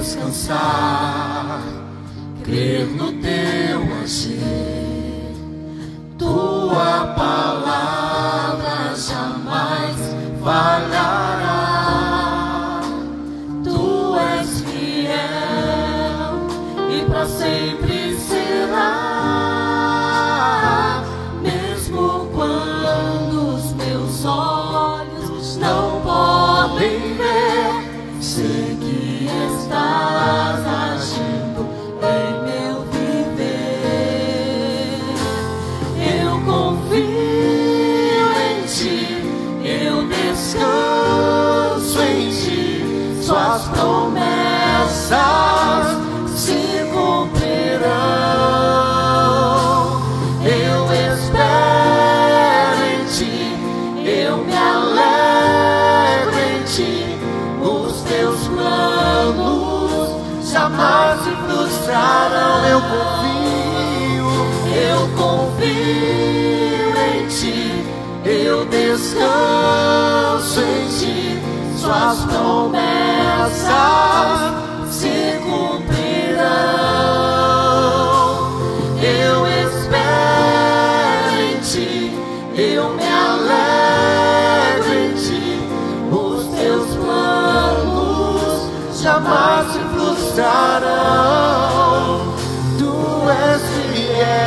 descansar, crer no teu agir. Tua palavra jamais falhará. Tu és fiel e para sempre será. Mesmo quando os meus olhos não podem ver, sei que estás agindo em meu viver. Eu confio em ti, eu descanso em ti. Suas promessas se cumprirão. Eu espero em ti, eu me alegro em ti. Os teus planos jamais se frustrarão. Eu confio em ti, eu descanso em ti. Suas promessas se cumprirão. Eu espero em ti, eu me alegro em ti. Os teus planos jamais se frustrarão. Tu és fiel.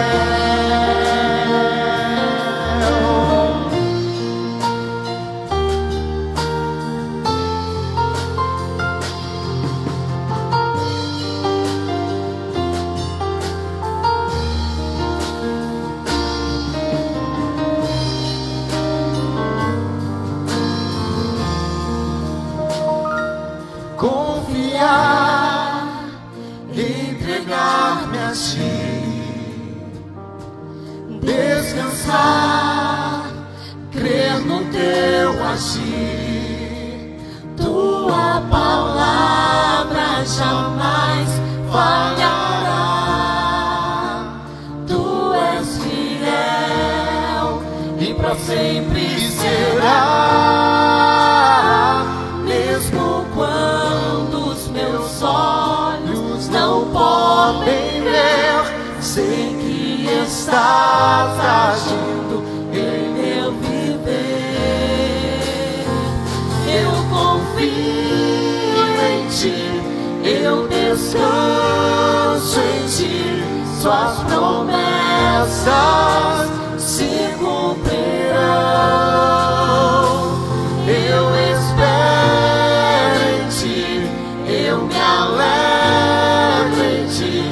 Confiar, entregar-me a ti, descansar, crer no teu agir. Tua palavra jamais falhará. Tu és fiel e para sempre será. Mesmo quando os meus olhos não podem ver, sei que estás agindo em meu viver. Eu confio em ti, eu descanso em ti. Suas promessas se cumprirão. Eu espero em ti, eu me alegro em ti.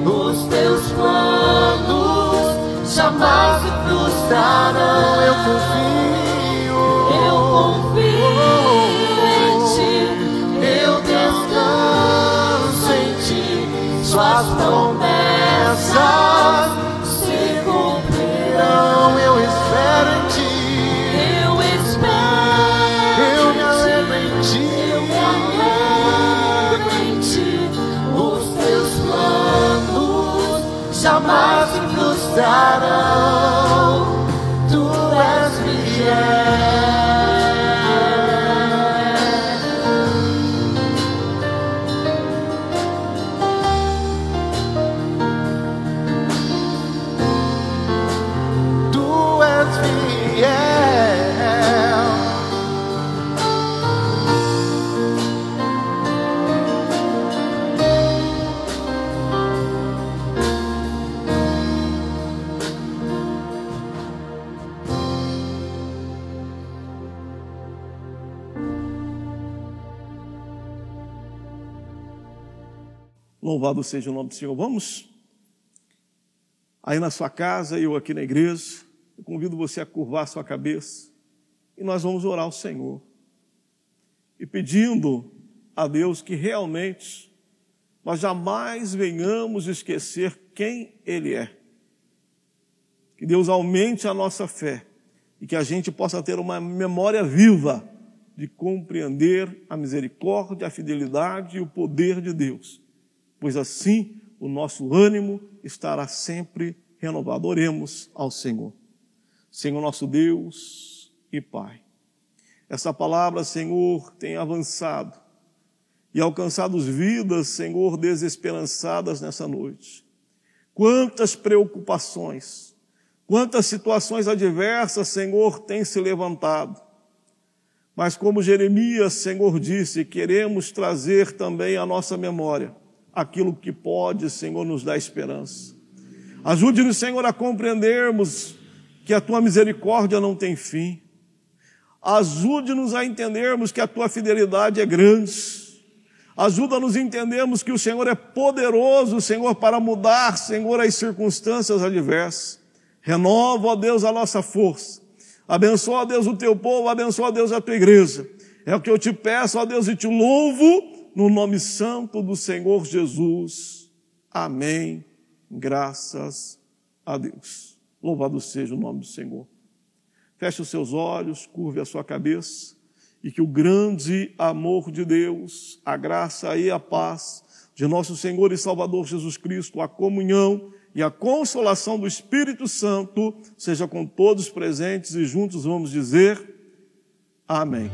Os teus planos jamais se frustrarão. Eu confio em ti, eu descanso em ti. Suas promessas se cumprirão. Eu espero em ti, eu me alegro em ti. Os teus planos jamais se frustrarão. Tu és fiel. Tu és fiel. Louvado seja o nome do Senhor. Vamos aí na sua casa, eu aqui na igreja. Eu convido você a curvar a sua cabeça e nós vamos orar ao Senhor. E pedindo a Deus que realmente nós jamais venhamos esquecer quem Ele é. Que Deus aumente a nossa fé e que a gente possa ter uma memória viva de compreender a misericórdia, a fidelidade e o poder de Deus. Pois assim o nosso ânimo estará sempre renovado. Oremos ao Senhor. Senhor nosso Deus e Pai, essa palavra, Senhor, tem avançado e alcançados vidas, Senhor, desesperançadas nessa noite. Quantas preocupações, quantas situações adversas, Senhor, têm se levantado. Mas como Jeremias, Senhor, disse, queremos trazer também à nossa memória aquilo que pode, Senhor, nos dar esperança. Ajude-nos, Senhor, a compreendermos que a Tua misericórdia não tem fim. Ajude-nos a entendermos que a Tua fidelidade é grande. Ajuda-nos a entendermos que o Senhor é poderoso, Senhor, para mudar, Senhor, as circunstâncias adversas. Renova, ó Deus, a nossa força. Abençoa, ó Deus, o Teu povo, abençoa, ó Deus, a Tua igreja. É o que eu te peço, ó Deus, e te louvo no nome santo do Senhor Jesus. Amém. Graças a Deus. Louvado seja o nome do Senhor. Feche os seus olhos, curve a sua cabeça, e que o grande amor de Deus, a graça e a paz de nosso Senhor e Salvador Jesus Cristo, a comunhão e a consolação do Espírito Santo seja com todos presentes, e juntos vamos dizer amém.